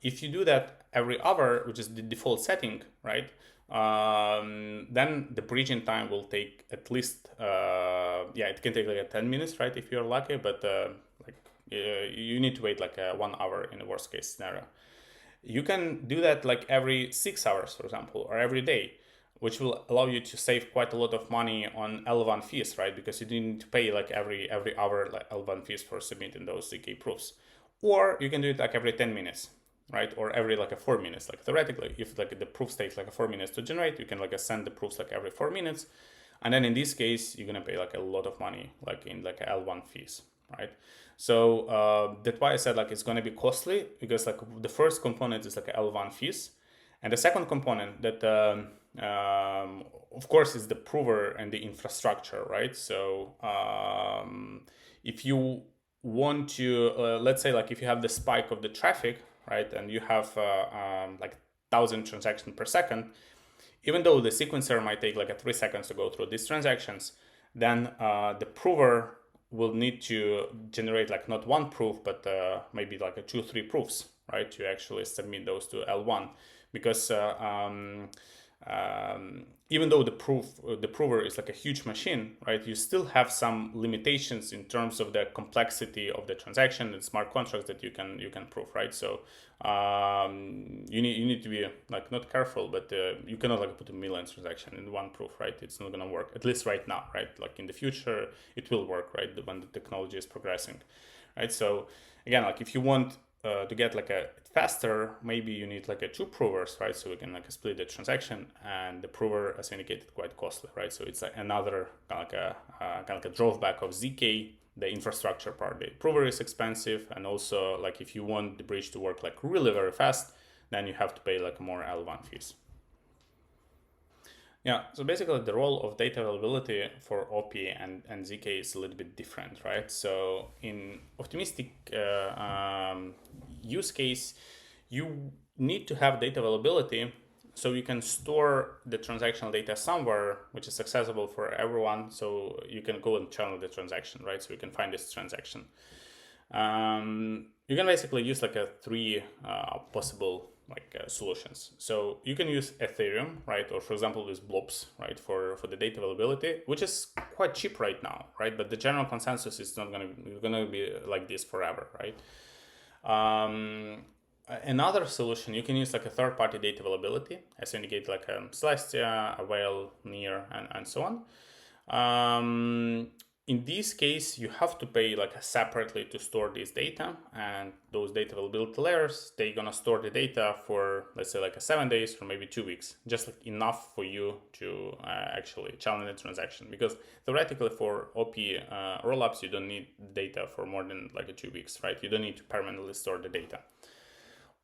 If you do that every hour, which is the default setting, right, then the bridging time will take at least it can take like 10 minutes, right, if you're lucky, but you need to wait like 1 hour in the worst case scenario. You can do that like every 6 hours, for example, or every day, which will allow you to save quite a lot of money on L1 fees, right? Because you need to pay like every hour like L1 fees for submitting those ZK proofs. Or you can do it like every 10 minutes, right? Or every like 4 minutes. Like theoretically, if like the proofs takes like 4 minutes to generate, you can like send the proofs like every 4 minutes. And then in this case, you're gonna pay like a lot of money like in like L1 fees, right? So that's why I said like it's gonna be costly, because like the first component is like L1 fees. And the second component that of course, is the prover and the infrastructure, right? So if you want to, let's say, like if you have the spike of the traffic, right, and you have like 1,000 transactions per second, even though the sequencer might take like 3 seconds to go through these transactions, then the prover will need to generate like not one proof, but maybe like 2-3 proofs, right, to actually submit those to L1, because even though the prover is like a huge machine, right, you still have some limitations in terms of the complexity of the transaction and smart contracts that you can prove, right? So you need to be like not careful, but you cannot like put 1 million transactions in one proof, right? It's not gonna work, at least right now, right? Like in the future it will work, right, when the technology is progressing, right? So again, like if you want to get like a faster, maybe you need like a two provers, right? So we can like split the transaction, and the prover, as indicated, quite costly, right? So it's like another kind of a drawback of ZK, the infrastructure part. The prover is expensive, and also like if you want the bridge to work like really very fast, then you have to pay like more L1 fees. Yeah, so basically the role of data availability for OP and ZK is a little bit different, right? So in optimistic use case, you need to have data availability so you can store the transactional data somewhere which is accessible for everyone, so you can go and channel the transaction, right? So you can find this transaction. You can basically use like a three possible solutions. So you can use Ethereum, right? Or for example, with blobs, right? For the data availability, which is quite cheap right now, right? But the general consensus is not gonna be like this forever, right? Another solution, you can use like a third-party data availability, as indicate like Celestia, Avail, Near, and so on. In this case, you have to pay like separately to store this data, and those data availability layers, they're gonna store the data for, let's say, like 7 days or maybe 2 weeks, just like enough for you to actually challenge the transaction. Because theoretically for OP rollups, you don't need data for more than like 2 weeks, right? You don't need to permanently store the data.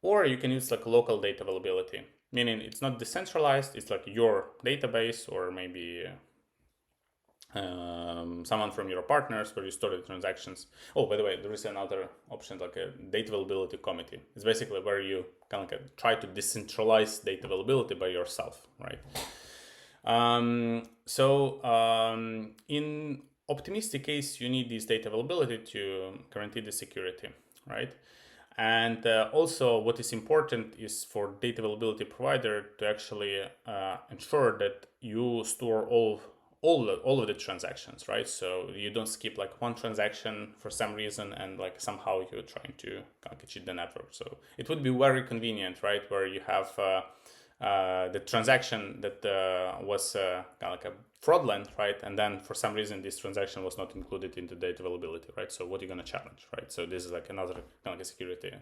Or you can use like local data availability, meaning it's not decentralized, it's like your database, or maybe someone from your partners where you store the transactions. Oh, by the way, there is another option, like a data availability committee. It's basically where you kind of like try to decentralize data availability by yourself, right? In optimistic case, you need this data availability to guarantee the security, right? And also what is important is for data availability provider to actually ensure that you store all of the transactions, right? So you don't skip like one transaction for some reason and like somehow you're trying to kind of cheat the network. So it would be very convenient, right? Where you have the transaction that was kind of like a fraudulent, right? And then for some reason this transaction was not included into data availability, right? So what are you going to challenge, right? So this is like another kind of like a security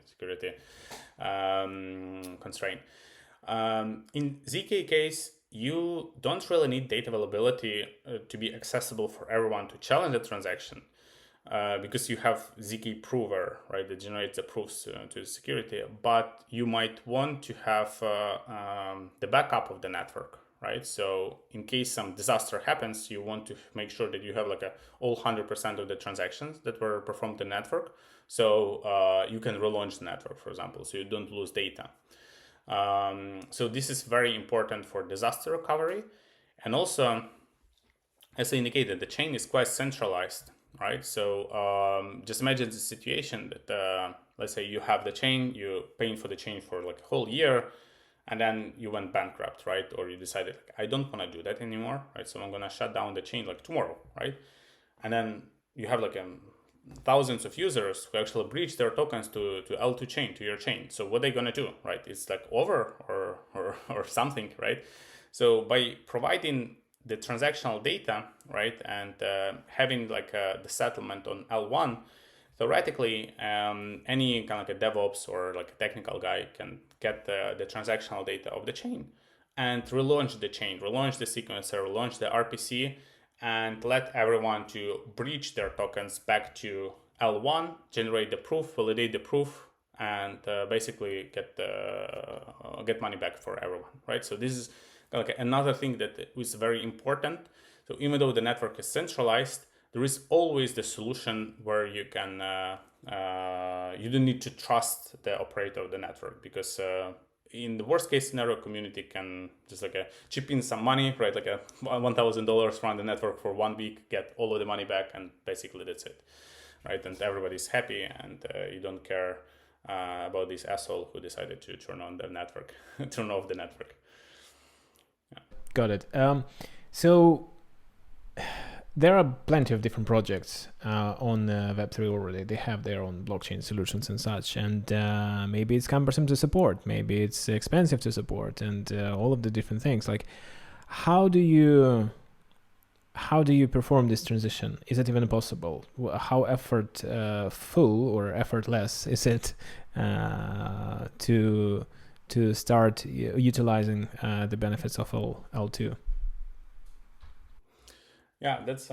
constraint. In ZK case, you don't really need data availability to be accessible for everyone to challenge the transaction, because you have ZK prover, right, that generates the proofs to security. But you might want to have the backup of the network, right? So in case some disaster happens, you want to make sure that you have like all 100% of the transactions that were performed in the network, so you can relaunch the network, for example, so you don't lose data. So this is very important for disaster recovery. And also, as I indicated, the chain is quite centralized, right? So just imagine the situation that, let's say you have the chain, you're paying for the chain for like a whole year, and then you went bankrupt, right? Or you decided, like, I don't want to do that anymore, right? So I'm going to shut down the chain like tomorrow, right? And then you have like thousands of users who actually breach their tokens to L2 chain, to your chain. So what are they going to do, right? It's like over or something, right? So by providing the transactional data, right, and having like the settlement on L1, theoretically, any kind of like a DevOps or like a technical guy can get the transactional data of the chain and relaunch the chain, relaunch the sequencer, relaunch the RPC, and let everyone to breach their tokens back to L1, generate the proof, validate the proof, and basically get money back for everyone, right? So this is like another thing that is very important. So even though the network is centralized, there is always the solution where you can you don't need to trust the operator of the network, because in the worst case scenario, community can just like chip in some money, right? Like $1,000 run the network for 1 week, get all of the money back, and basically that's it, right? And everybody's happy, and you don't care about this asshole who decided to turn on the network, turn off the network. Yeah. Got it. So there are plenty of different projects on Web3 already. They have their own blockchain solutions and such, and maybe it's cumbersome to support, maybe it's expensive to support, and all of the different things. Like, how do you how do you perform this transition? Is it even possible? How full or effortless is it to start utilizing the benefits of L2? Yeah, that's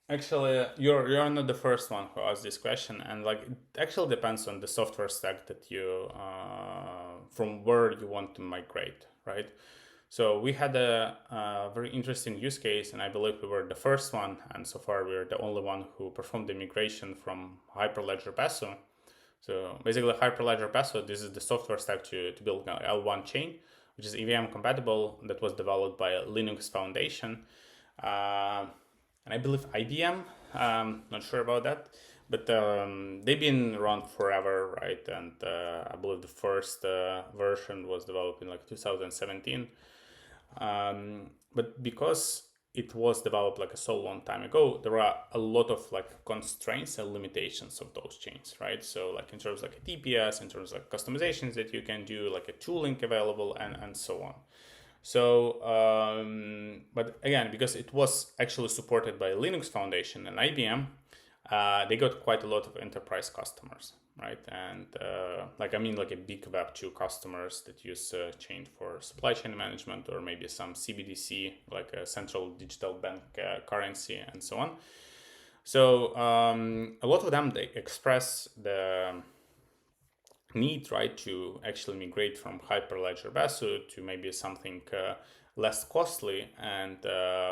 actually you're not the first one who asked this question, and like it actually depends on the software stack that you from where you want to migrate, right? So we had a very interesting use case, and I believe we were the first one, and so far we're the only one who performed the migration from Hyperledger Basso. So basically, Hyperledger Basso, this is the software stack to build an L1 chain, which is EVM compatible, that was developed by a Linux Foundation. And I believe IBM, not sure about that, but they've been around forever, right? And I believe the first version was developed in like 2017. But because it was developed like a so long time ago, there are a lot of like constraints and limitations of those chains, right? So like in terms of like a TPS, in terms of like customizations that you can do, like a tooling available, and so on. So, but again, because it was actually supported by Linux Foundation and IBM, they got quite a lot of enterprise customers, right? And like a big Web2 customers that use chain for supply chain management, or maybe some CBDC, like a central digital bank currency, and so on. So a lot of them, they express the need, right, to actually migrate from Hyperledger Basso to maybe something less costly and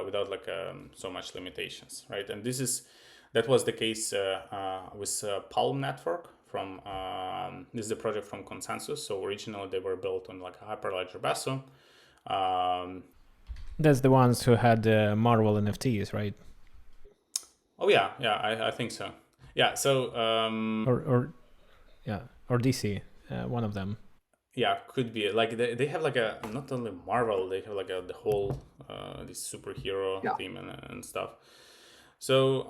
without like so much limitations, right? And that was the case with Palm Network from this is a project from Consensus. So originally they were built on like a Hyperledger Basso. That's the ones who had Marvel NFTs, right? Oh yeah, I think so. Yeah, so or DC, one of them. Yeah, could be like they have like a not only Marvel, they have like the whole this superhero theme and stuff. So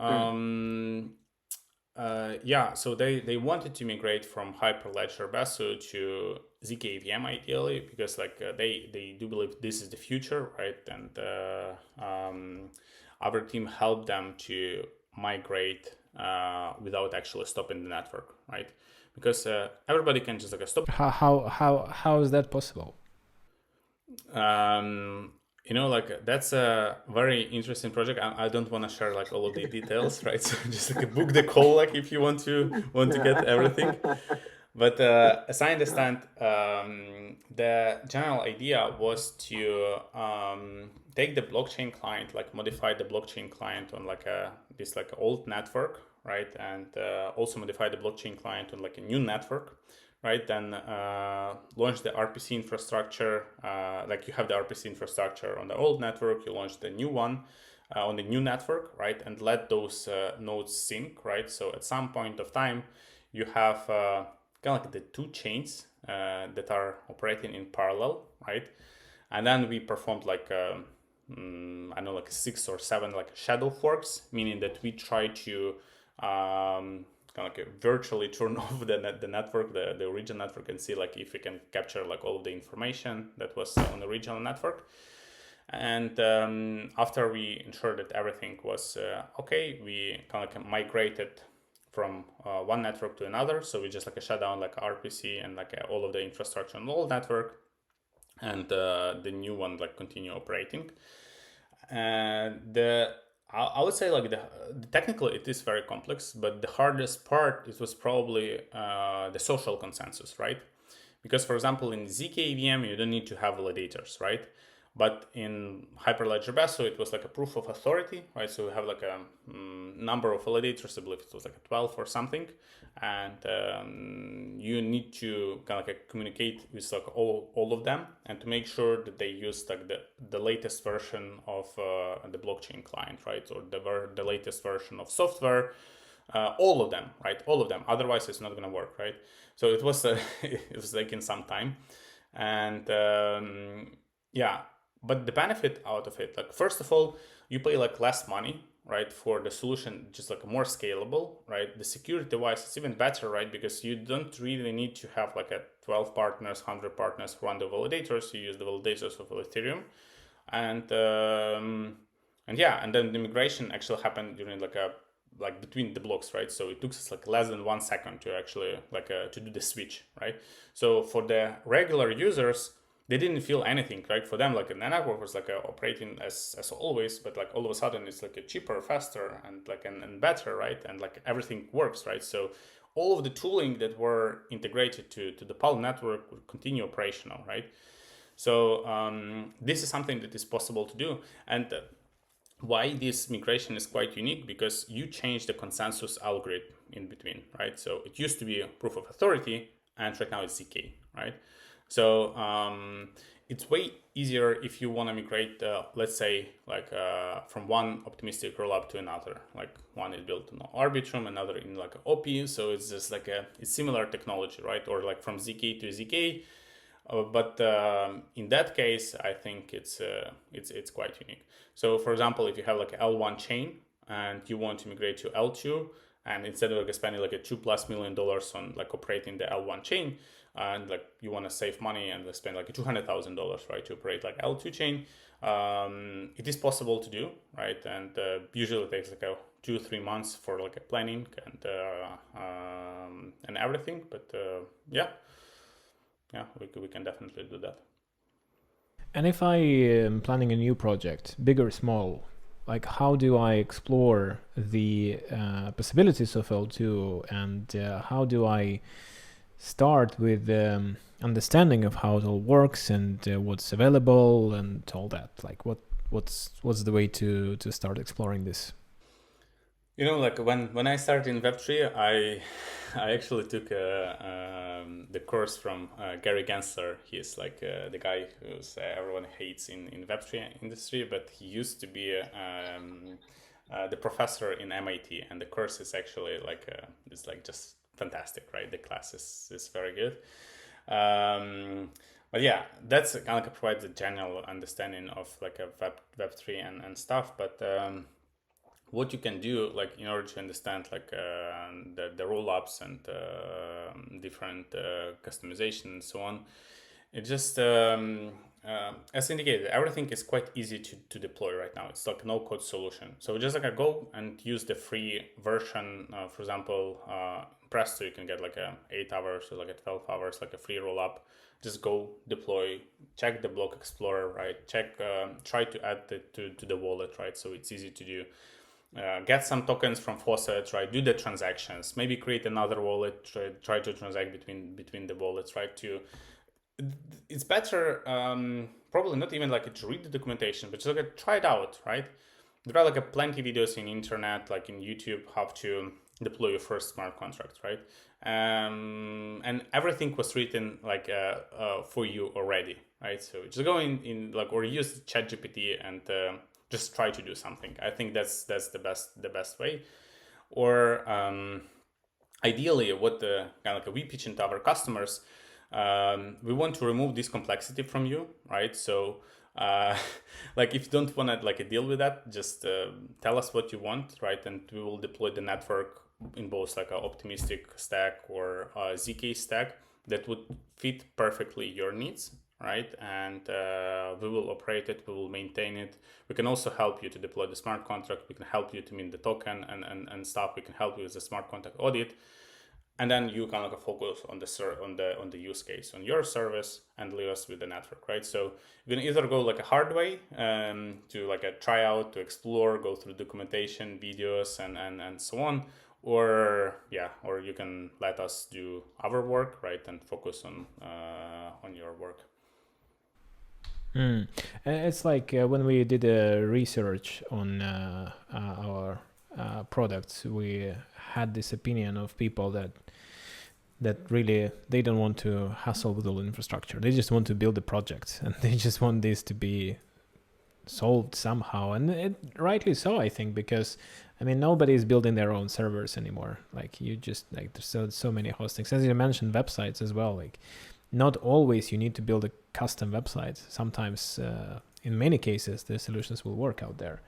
so they wanted to migrate from Hyperledger Basso to zkVM ideally, because like they do believe this is the future, right? And our team helped them to migrate without actually stopping the network, right? Because everybody can just like stop. How is that possible? Like that's a very interesting project. I don't want to share like all of the details, right? So just like book the call, like if you want to get everything. But as I understand, the general idea was to take the blockchain client, like modify the blockchain client on like this like old network, right? And also modify the blockchain client on like a new network, right? Then launch the RPC infrastructure. Like you have the RPC infrastructure on the old network, you launch the new one on the new network, right? And let those nodes sync, right? So at some point of time, you have kind of like the two chains that are operating in parallel, right? And then we performed like I know like 6 or 7 like shadow forks, meaning that we try to kind of like virtually turn off the network, the original network, and see like if we can capture like all of the information that was on the original network. And after we ensured that everything was okay, we kind of like migrated from one network to another. So we just like shut down like RPC and like all of the infrastructure on the old network, and the new one like continue operating. And I would say like the technically it is very complex, but the hardest part it was probably the social consensus, right? Because for example in zkVM you don't need to have validators, right? But in Hyperledger Basso, it was like a proof of authority, right? So we have like a number of validators, I believe it was like a 12 or something. And you need to kind of like communicate with like all of them, and to make sure that they use like the latest version of the blockchain client, right? Or the latest version of software. All of them, right? All of them. Otherwise, it's not going to work, right? So it was it was taking some time. And but the benefit out of it, like first of all, you pay like less money, right, for the solution, just like more scalable, right? The security wise, it's even better, right? Because you don't really need to have like a 12 partners, 100 partners run the validators. You use the validators of Ethereum, and And yeah, and then the migration actually happened during like between the blocks, right? So it took us like less than 1 second to actually to do the switch, right? So for the regular users, they didn't feel anything, right? For them, like the network was operating as always, but like all of a sudden it's like a cheaper, faster, and and better, right? And like everything works, right? So all of the tooling that were integrated to the PAL network would continue operational, right? So this is something that is possible to do, and why this migration is quite unique, because you change the consensus algorithm in between, right? So it used to be a proof of authority, and right now it's ZK, right? So it's way easier if you want to migrate, let's say, from one optimistic rollup to another. Like one is built on Arbitrum, another in like OP. So it's just it's similar technology, right? Or like from ZK to ZK. But in that case, I think it's quite unique. So, for example, if you have like an L1 chain and you want to migrate to L2, and instead of spending like a $2+ million on like operating the L1 chain, and like you want to save money and spend like $200,000, right, to operate like L2 chain, it is possible to do, right? And usually it takes like 2-3 months for like a planning and everything. But yeah, we can definitely do that. And if I am planning a new project, big or small, like how do I explore the possibilities of L2, and how do I start with understanding of how it all works and what's available and all that? Like what's the way to start exploring this? You know, like when I started in Web3, I actually took the course from Gary Gensler. He's like the guy who's everyone hates in Web3 industry, but he used to be the professor in MIT, and the course is actually it's like just fantastic, right? The class is very good. But yeah, that's kind of provides a general understanding of like a Web3 and stuff, but what you can do, like in order to understand the roll-ups and different customization and so on, it just as indicated, everything is quite easy to deploy right now. It's like a no-code solution. So just go and use the free version. For example, Presto, you can get like 8 hours or like 12 hours, like a free roll-up. Just go deploy, check the block explorer, right? Check, try to add it to the wallet, right? So it's easy to do. Get some tokens from faucets, right? Do the transactions. Maybe create another wallet. Try to transact between the wallets, right? It's better, probably not even to read the documentation, but just try it out, right? There are plenty videos in internet, like in YouTube, how to deploy your first smart contract, right? And everything was written for you already, right? So just go in or use ChatGPT and just try to do something. I think that's the best way. Or ideally, what we pitch into our customers, we want to remove this complexity from you, right? So if you don't want to deal with that, just tell us what you want, right? And we will deploy the network in both a optimistic stack or a ZK stack that would fit perfectly your needs, right? And we will operate it, we will maintain it. We can also help you to deploy the smart contract. We can help you to mint the token and stuff. We can help you with the smart contract audit. And then you can focus on the use case on your service and leave us with the network, right? So you can either go a hard way to a try out, to explore, go through documentation, videos, and so on, or you can let us do our work, right, and focus on your work. It's when we did research on our products, we had this opinion of people that really they don't want to hassle with all infrastructure. They just want to build a project, and they just want this to be solved somehow. And it rightly so, I think, because nobody is building their own servers anymore. You just there's so many hostings. As you mentioned, websites as well. Not always you need to build a custom website. Sometimes, in many cases, the solutions will work out there.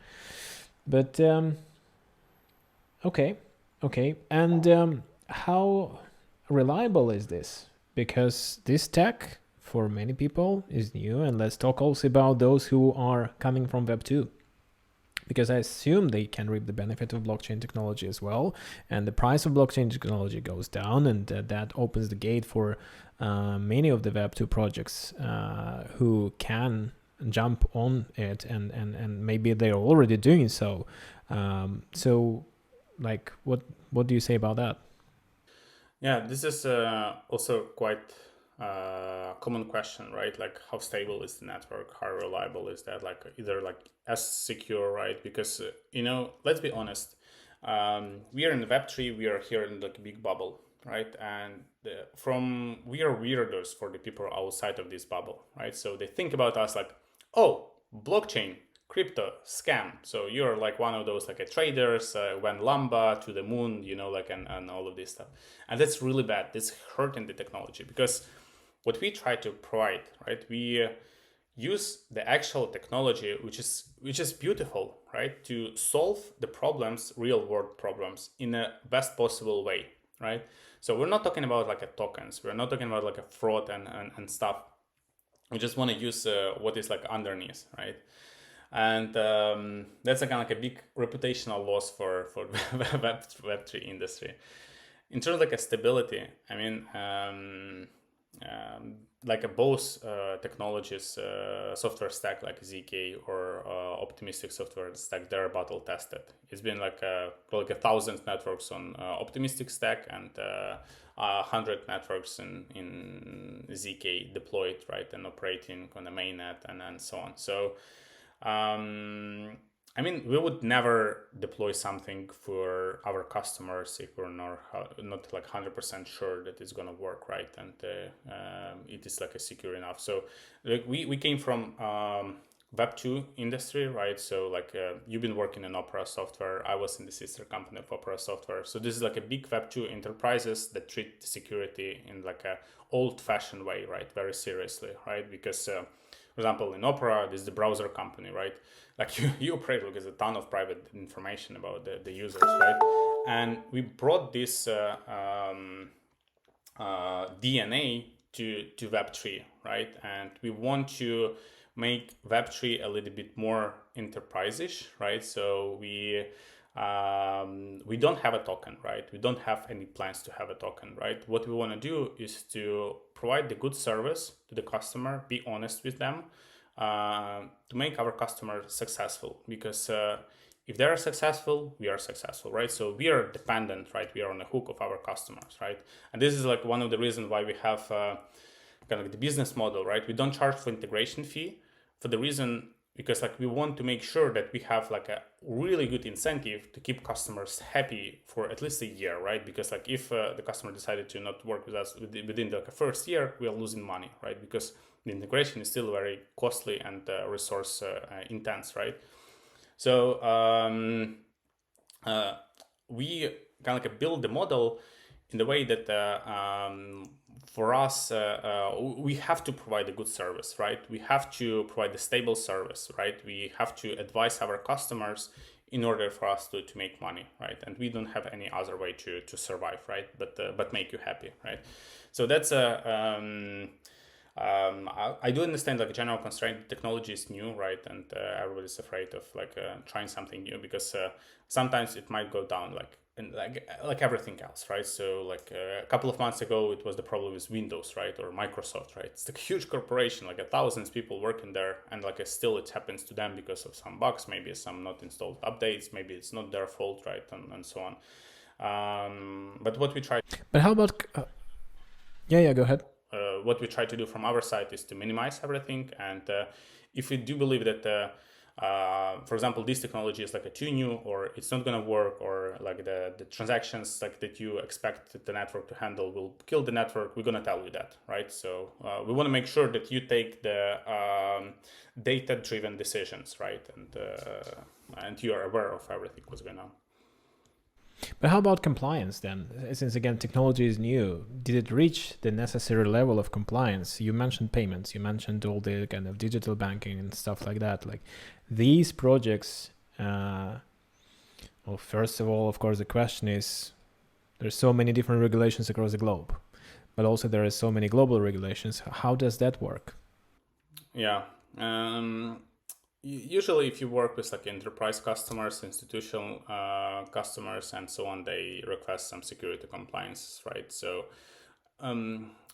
But okay. And how reliable is this? Because this tech, for many people, is new. And let's talk also about those who are coming from Web 2. Because I assume they can reap the benefit of blockchain technology as well, and the price of blockchain technology goes down, and that opens the gate for many of the Web2 projects who can jump on it, and maybe they're already doing so. So, like, what do you say about that? Yeah, this is also quite common question, right? Like, how stable is the network? How reliable is that? Like, either like as secure, right? Because let's be honest, we are in Web3. We are here in like a big bubble, right? And we are weirdos for the people outside of this bubble, right? So they think about us like, oh, blockchain, crypto, scam. So you're like one of those like a traders, went Lamba to the moon, like and all of this stuff. And that's really bad. That's hurting the technology, because what we try to provide, right? We use the actual technology, which is beautiful, right, to solve the problems, real world problems, in a best possible way, right? So we're not talking about like a tokens. We're not talking about like a fraud and stuff. We just want to use what is like underneath, right? And that's kind of like a big reputational loss for Web3 industry. In terms of like a stability, I mean, like a both technologies, software stack like ZK or optimistic software stack, they're battle tested. It's been like probably 1,000 networks on optimistic stack, and 100 networks in ZK deployed, right, and operating on the mainnet, and so on. So I mean, we would never deploy something for our customers if we're not like 100% sure that it's gonna work, right? And it is like a secure enough. So like we came from Web2 industry, right? So like you've been working in Opera software. I was in the sister company of Opera software. So this is like a big Web2 enterprises that treat security in like a old-fashioned way, right? Very seriously, right? Because for example, in Opera, this is the browser company, right? Like you operate with a ton of private information about the users, right? And we brought this DNA to Web3, right? And we want to make Web3 a little bit more enterprise-ish, right? So we don't have a token, right? We don't have any plans to have a token, right? What we want to do is to provide the good service to the customer, be honest with them, to make our customer successful, because if they are successful, we are successful, right? So we are dependent, right? We are on the hook of our customers, right? And this is like one of the reasons why we have kind of the business model, right? We don't charge for integration fee, for the reason because like we want to make sure that we have like a really good incentive to keep customers happy for at least a year, right? Because like if the customer decided to not work with us within the first year, we are losing money, right? Because the integration is still very costly and resource intense, right? So we kind of like build the model in the way that for us, we have to provide a good service, right? We have to provide a stable service, right? We have to advise our customers in order for us to make money, right? And we don't have any other way to survive, right? But make you happy, right? So that's I do understand like general constraint. Technology is new, right? And everybody's afraid of like trying something new, because sometimes it might go down and like everything else, right? So like a couple of months ago, it was the problem with Windows, right, or Microsoft, right? It's like a huge corporation, like 1,000 people working there, and like still it happens to them because of some bugs, maybe some not installed updates, maybe it's not their fault, right, and so on. But what we try. But how about? Yeah, go ahead. What we try to do from our side is to minimize everything, and if we do believe that. For example, this technology is like too new, or it's not going to work, or like the transactions like that you expect the network to handle will kill the network, we're going to tell you that, right? So we want to make sure that you take the data-driven decisions, right? And you are aware of everything what's going on. But how about compliance then? Since again, technology is new, did it reach the necessary level of compliance? You mentioned payments, you mentioned all the kind of digital banking and stuff like that. Like these projects, well, first of all, of course, the question is, there's so many different regulations across the globe, but also there are so many global regulations. How does that work? Yeah. usually if you work with like enterprise customers, institutional customers, and so on, they request some security compliance, right? So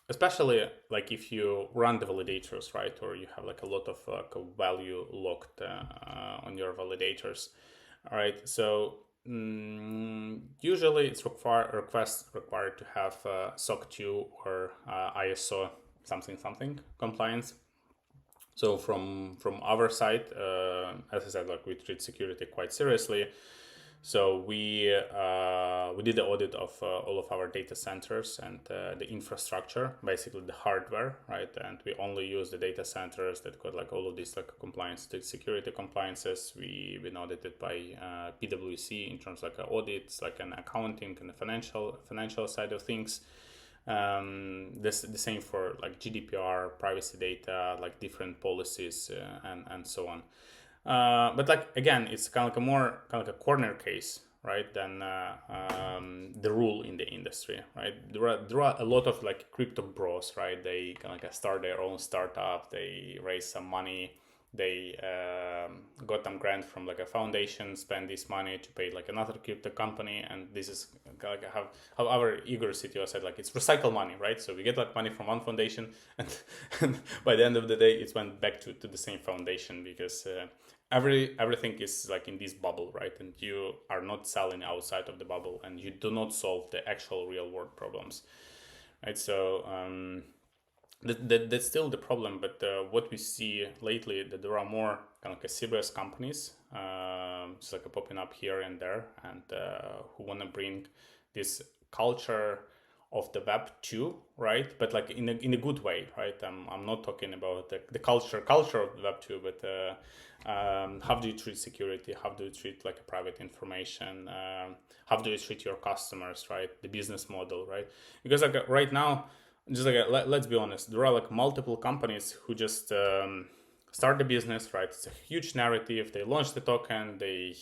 especially like if you run the validators, right, or you have like a lot of like a value locked on your validators, all right. So usually it's required to have SOC 2 or ISO something compliance. So from our side, as I said, like we treat security quite seriously. So we did the audit of all of our data centers and the infrastructure, basically the hardware, right? And we only use the data centers that got like all of these like compliance, the security compliances. We been audited by PwC in terms of like audits, like an accounting and the financial side of things. This the same for like GDPR, privacy data, like different policies and so on. But like again, it's kind of like a more kind of like a corner case, right, than the rule in the industry, right? There are a lot of like crypto bros, right? They kind of like start their own startup, they raise some money, they got some grant from like a foundation, spend this money to pay like another crypto company, and this is like how our Igor CTO said, like it's recycle money, right? So we get like money from one foundation, and by the end of the day, it went back to the same foundation because everything is like in this bubble, right? And you are not selling outside of the bubble, and you do not solve the actual real world problems, right? So that's still the problem, but what we see lately that there are more kind of like serious companies just like popping up here and there, and who want to bring this culture of the Web 2, right? But like in a good way, right? I'm not talking about the culture of the Web 2, but how do you treat security? How do you treat like a private information? How do you treat your customers, right? The business model, right? Because like right now, just like let's be honest, there are like multiple companies who just start the business, right? It's a huge narrative. They launch the token, they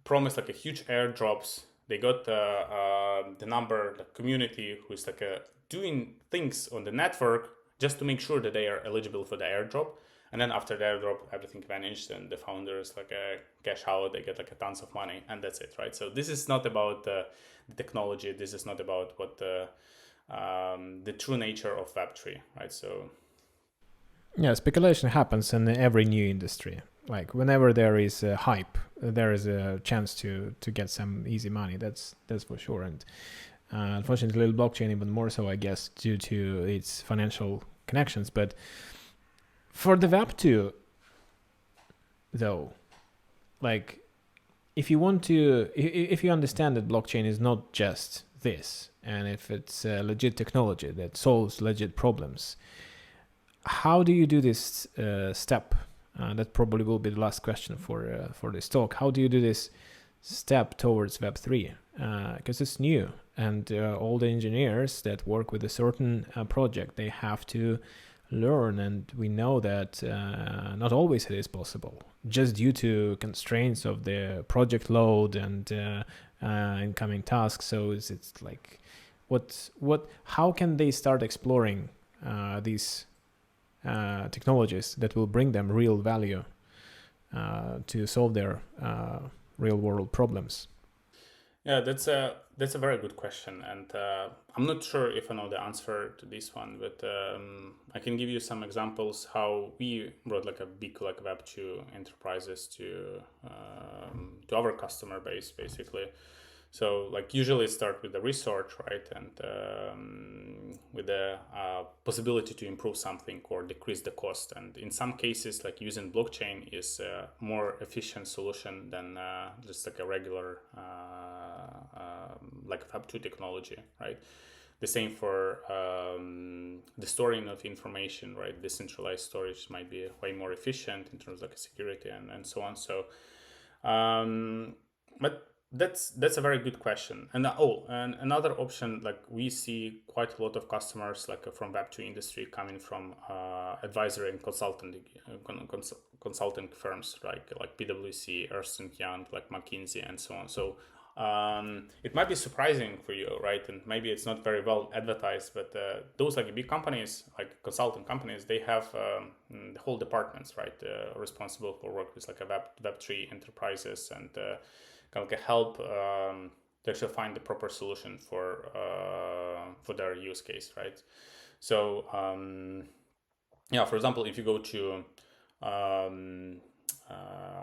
promise like a huge airdrops. They got the number, the community who is like doing things on the network just to make sure that they are eligible for the airdrop. And then after the airdrop, everything vanished, and the founders like cash out. They get like a tons of money, and that's it, right? So this is not about the technology. This is not about what the true nature of Web3, right? So Yeah, speculation happens in every new industry. Like whenever there is a hype, there is a chance to get some easy money. That's for sure. And unfortunately, little blockchain even more so, I guess, due to its financial connections. But for the Web2, though, like if you want to, if you understand that blockchain is not just this, and if it's a legit technology that solves legit problems, how do you do this step? That probably will be the last question for this talk. How do you do this step towards Web3? Because it's new, and all the engineers that work with a certain project, they have to learn, and we know that not always it is possible, just due to constraints of the project load and incoming tasks. So it's like, how can they start exploring these technologies that will bring them real value to solve their real world problems? yeah, that's a very good question, and I'm not sure if I know the answer to this one, but I can give you some examples how we brought like a big like Web2 enterprises to our customer base, basically. So like usually start with the research, right, and with the possibility to improve something or decrease the cost. And in some cases, like using blockchain is a more efficient solution than just like a regular like Web2 technology, right? The same for the storing of information, right? Decentralized storage might be way more efficient in terms of like security and so on. So, but that's a very good question. And and another option, like we see quite a lot of customers like from Web2 industry coming from advisory and consulting firms like PwC, Ernst and Young, like McKinsey, and so on. So it might be surprising for you, right? And maybe it's not very well advertised, but those like big companies, like consulting companies, they have the whole departments, right, responsible for work with like a Web3 enterprises and kind of like help to actually find the proper solution for their use case, right? So yeah, for example, if you go to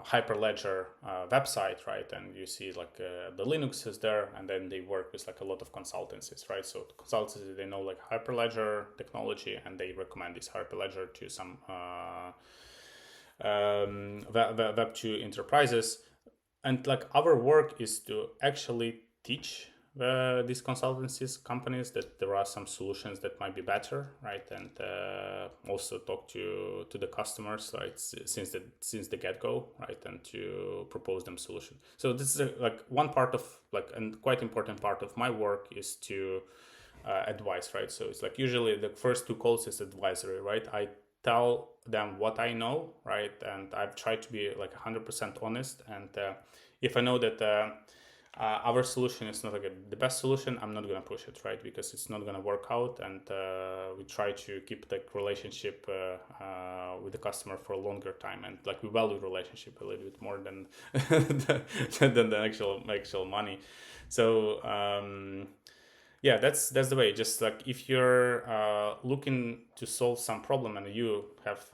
Hyperledger website, right, and you see like the Linux is there, and then they work with like a lot of consultancies, right? So consultancies, they know like Hyperledger technology, and they recommend this Hyperledger to some Web2 enterprises. And like our work is to actually teach these consultancies companies that there are some solutions that might be better, right? And also talk to the customers, right, since the get-go, right, and to propose them solution. So this is like one part of like, and quite important part of my work is to advise, right? So it's like usually the first 2 calls is advisory, right? I tell them what I know, right, and I've tried to be like 100% honest. And if I know that our solution is not like the best solution, I'm not going to push it, right, because it's not going to work out. And we try to keep the relationship with the customer for a longer time, and like we value relationship a little bit more than than the actual money. So yeah, that's the way. Just like if you're looking to solve some problem and you have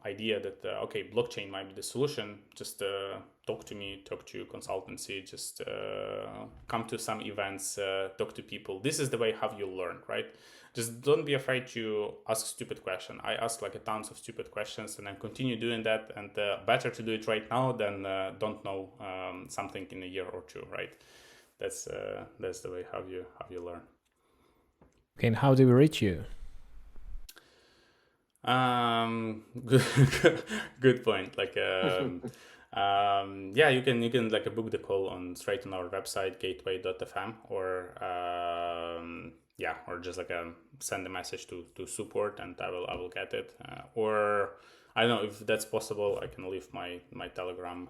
idea that okay, blockchain might be the solution, just talk to me, talk to consultancy, just come to some events, talk to people. This is the way how you learn, right? Just don't be afraid to ask stupid question. I ask like a tons of stupid questions, and I continue doing that. And better to do it right now than don't know something in a year or 2, right? That's the way how you learn. Okay, and how do we reach you? Good point. Like yeah, you can like book the call straight on our website gateway.fm, or yeah, or just like send a message to support, and I will get it. Or I don't know if that's possible. I can leave my Telegram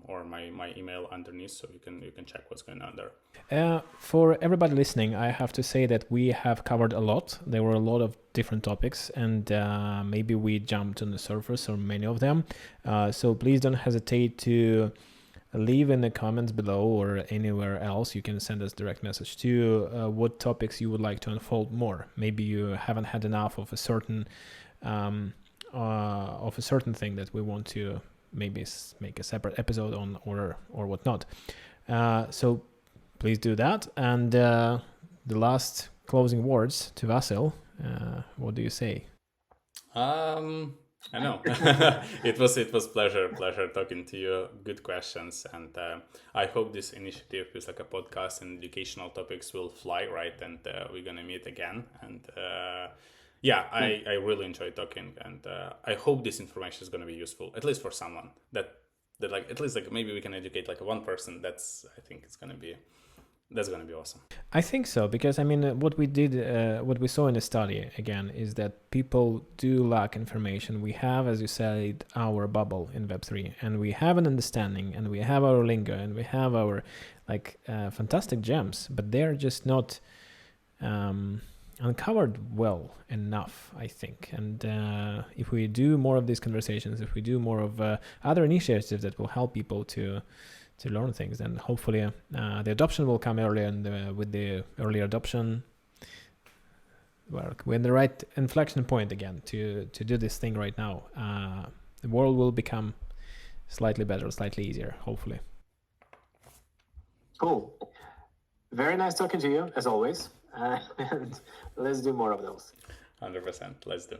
or my email underneath, so you can check what's going on there. For everybody listening, I have to say that we have covered a lot. There were a lot of different topics, and maybe we jumped on the surface or many of them. So please don't hesitate to leave in the comments below or anywhere else. You can send us direct message to what topics you would like to unfold more. Maybe you haven't had enough of a certain thing that we want to maybe make a separate episode on, or whatnot. So please do that. And the last closing words to Vasyl. What do you say? I know it was pleasure talking to you. Good questions, and I hope this initiative with like a podcast and educational topics will fly, right, and we're gonna meet again. And yeah, I really enjoy talking, and I hope this information is gonna be useful, at least for someone that like at least like maybe we can educate like one person. I think that's gonna be awesome. I think so, because I mean, what we saw in the study again is that people do lack information. We have, as you said, our bubble in Web3, and we have an understanding, and we have our lingo, and we have our like fantastic gems, but they're just not uncovered well enough, I think. And if we do more of these conversations, if we do more of other initiatives that will help people to learn things, then hopefully the adoption will come earlier, and with the earlier adoption, well, we're in the right inflection point again to do this thing right now. The world will become slightly better, slightly easier, hopefully. Cool. Very nice talking to you, as always. And let's do more of those. 100%. Let's do.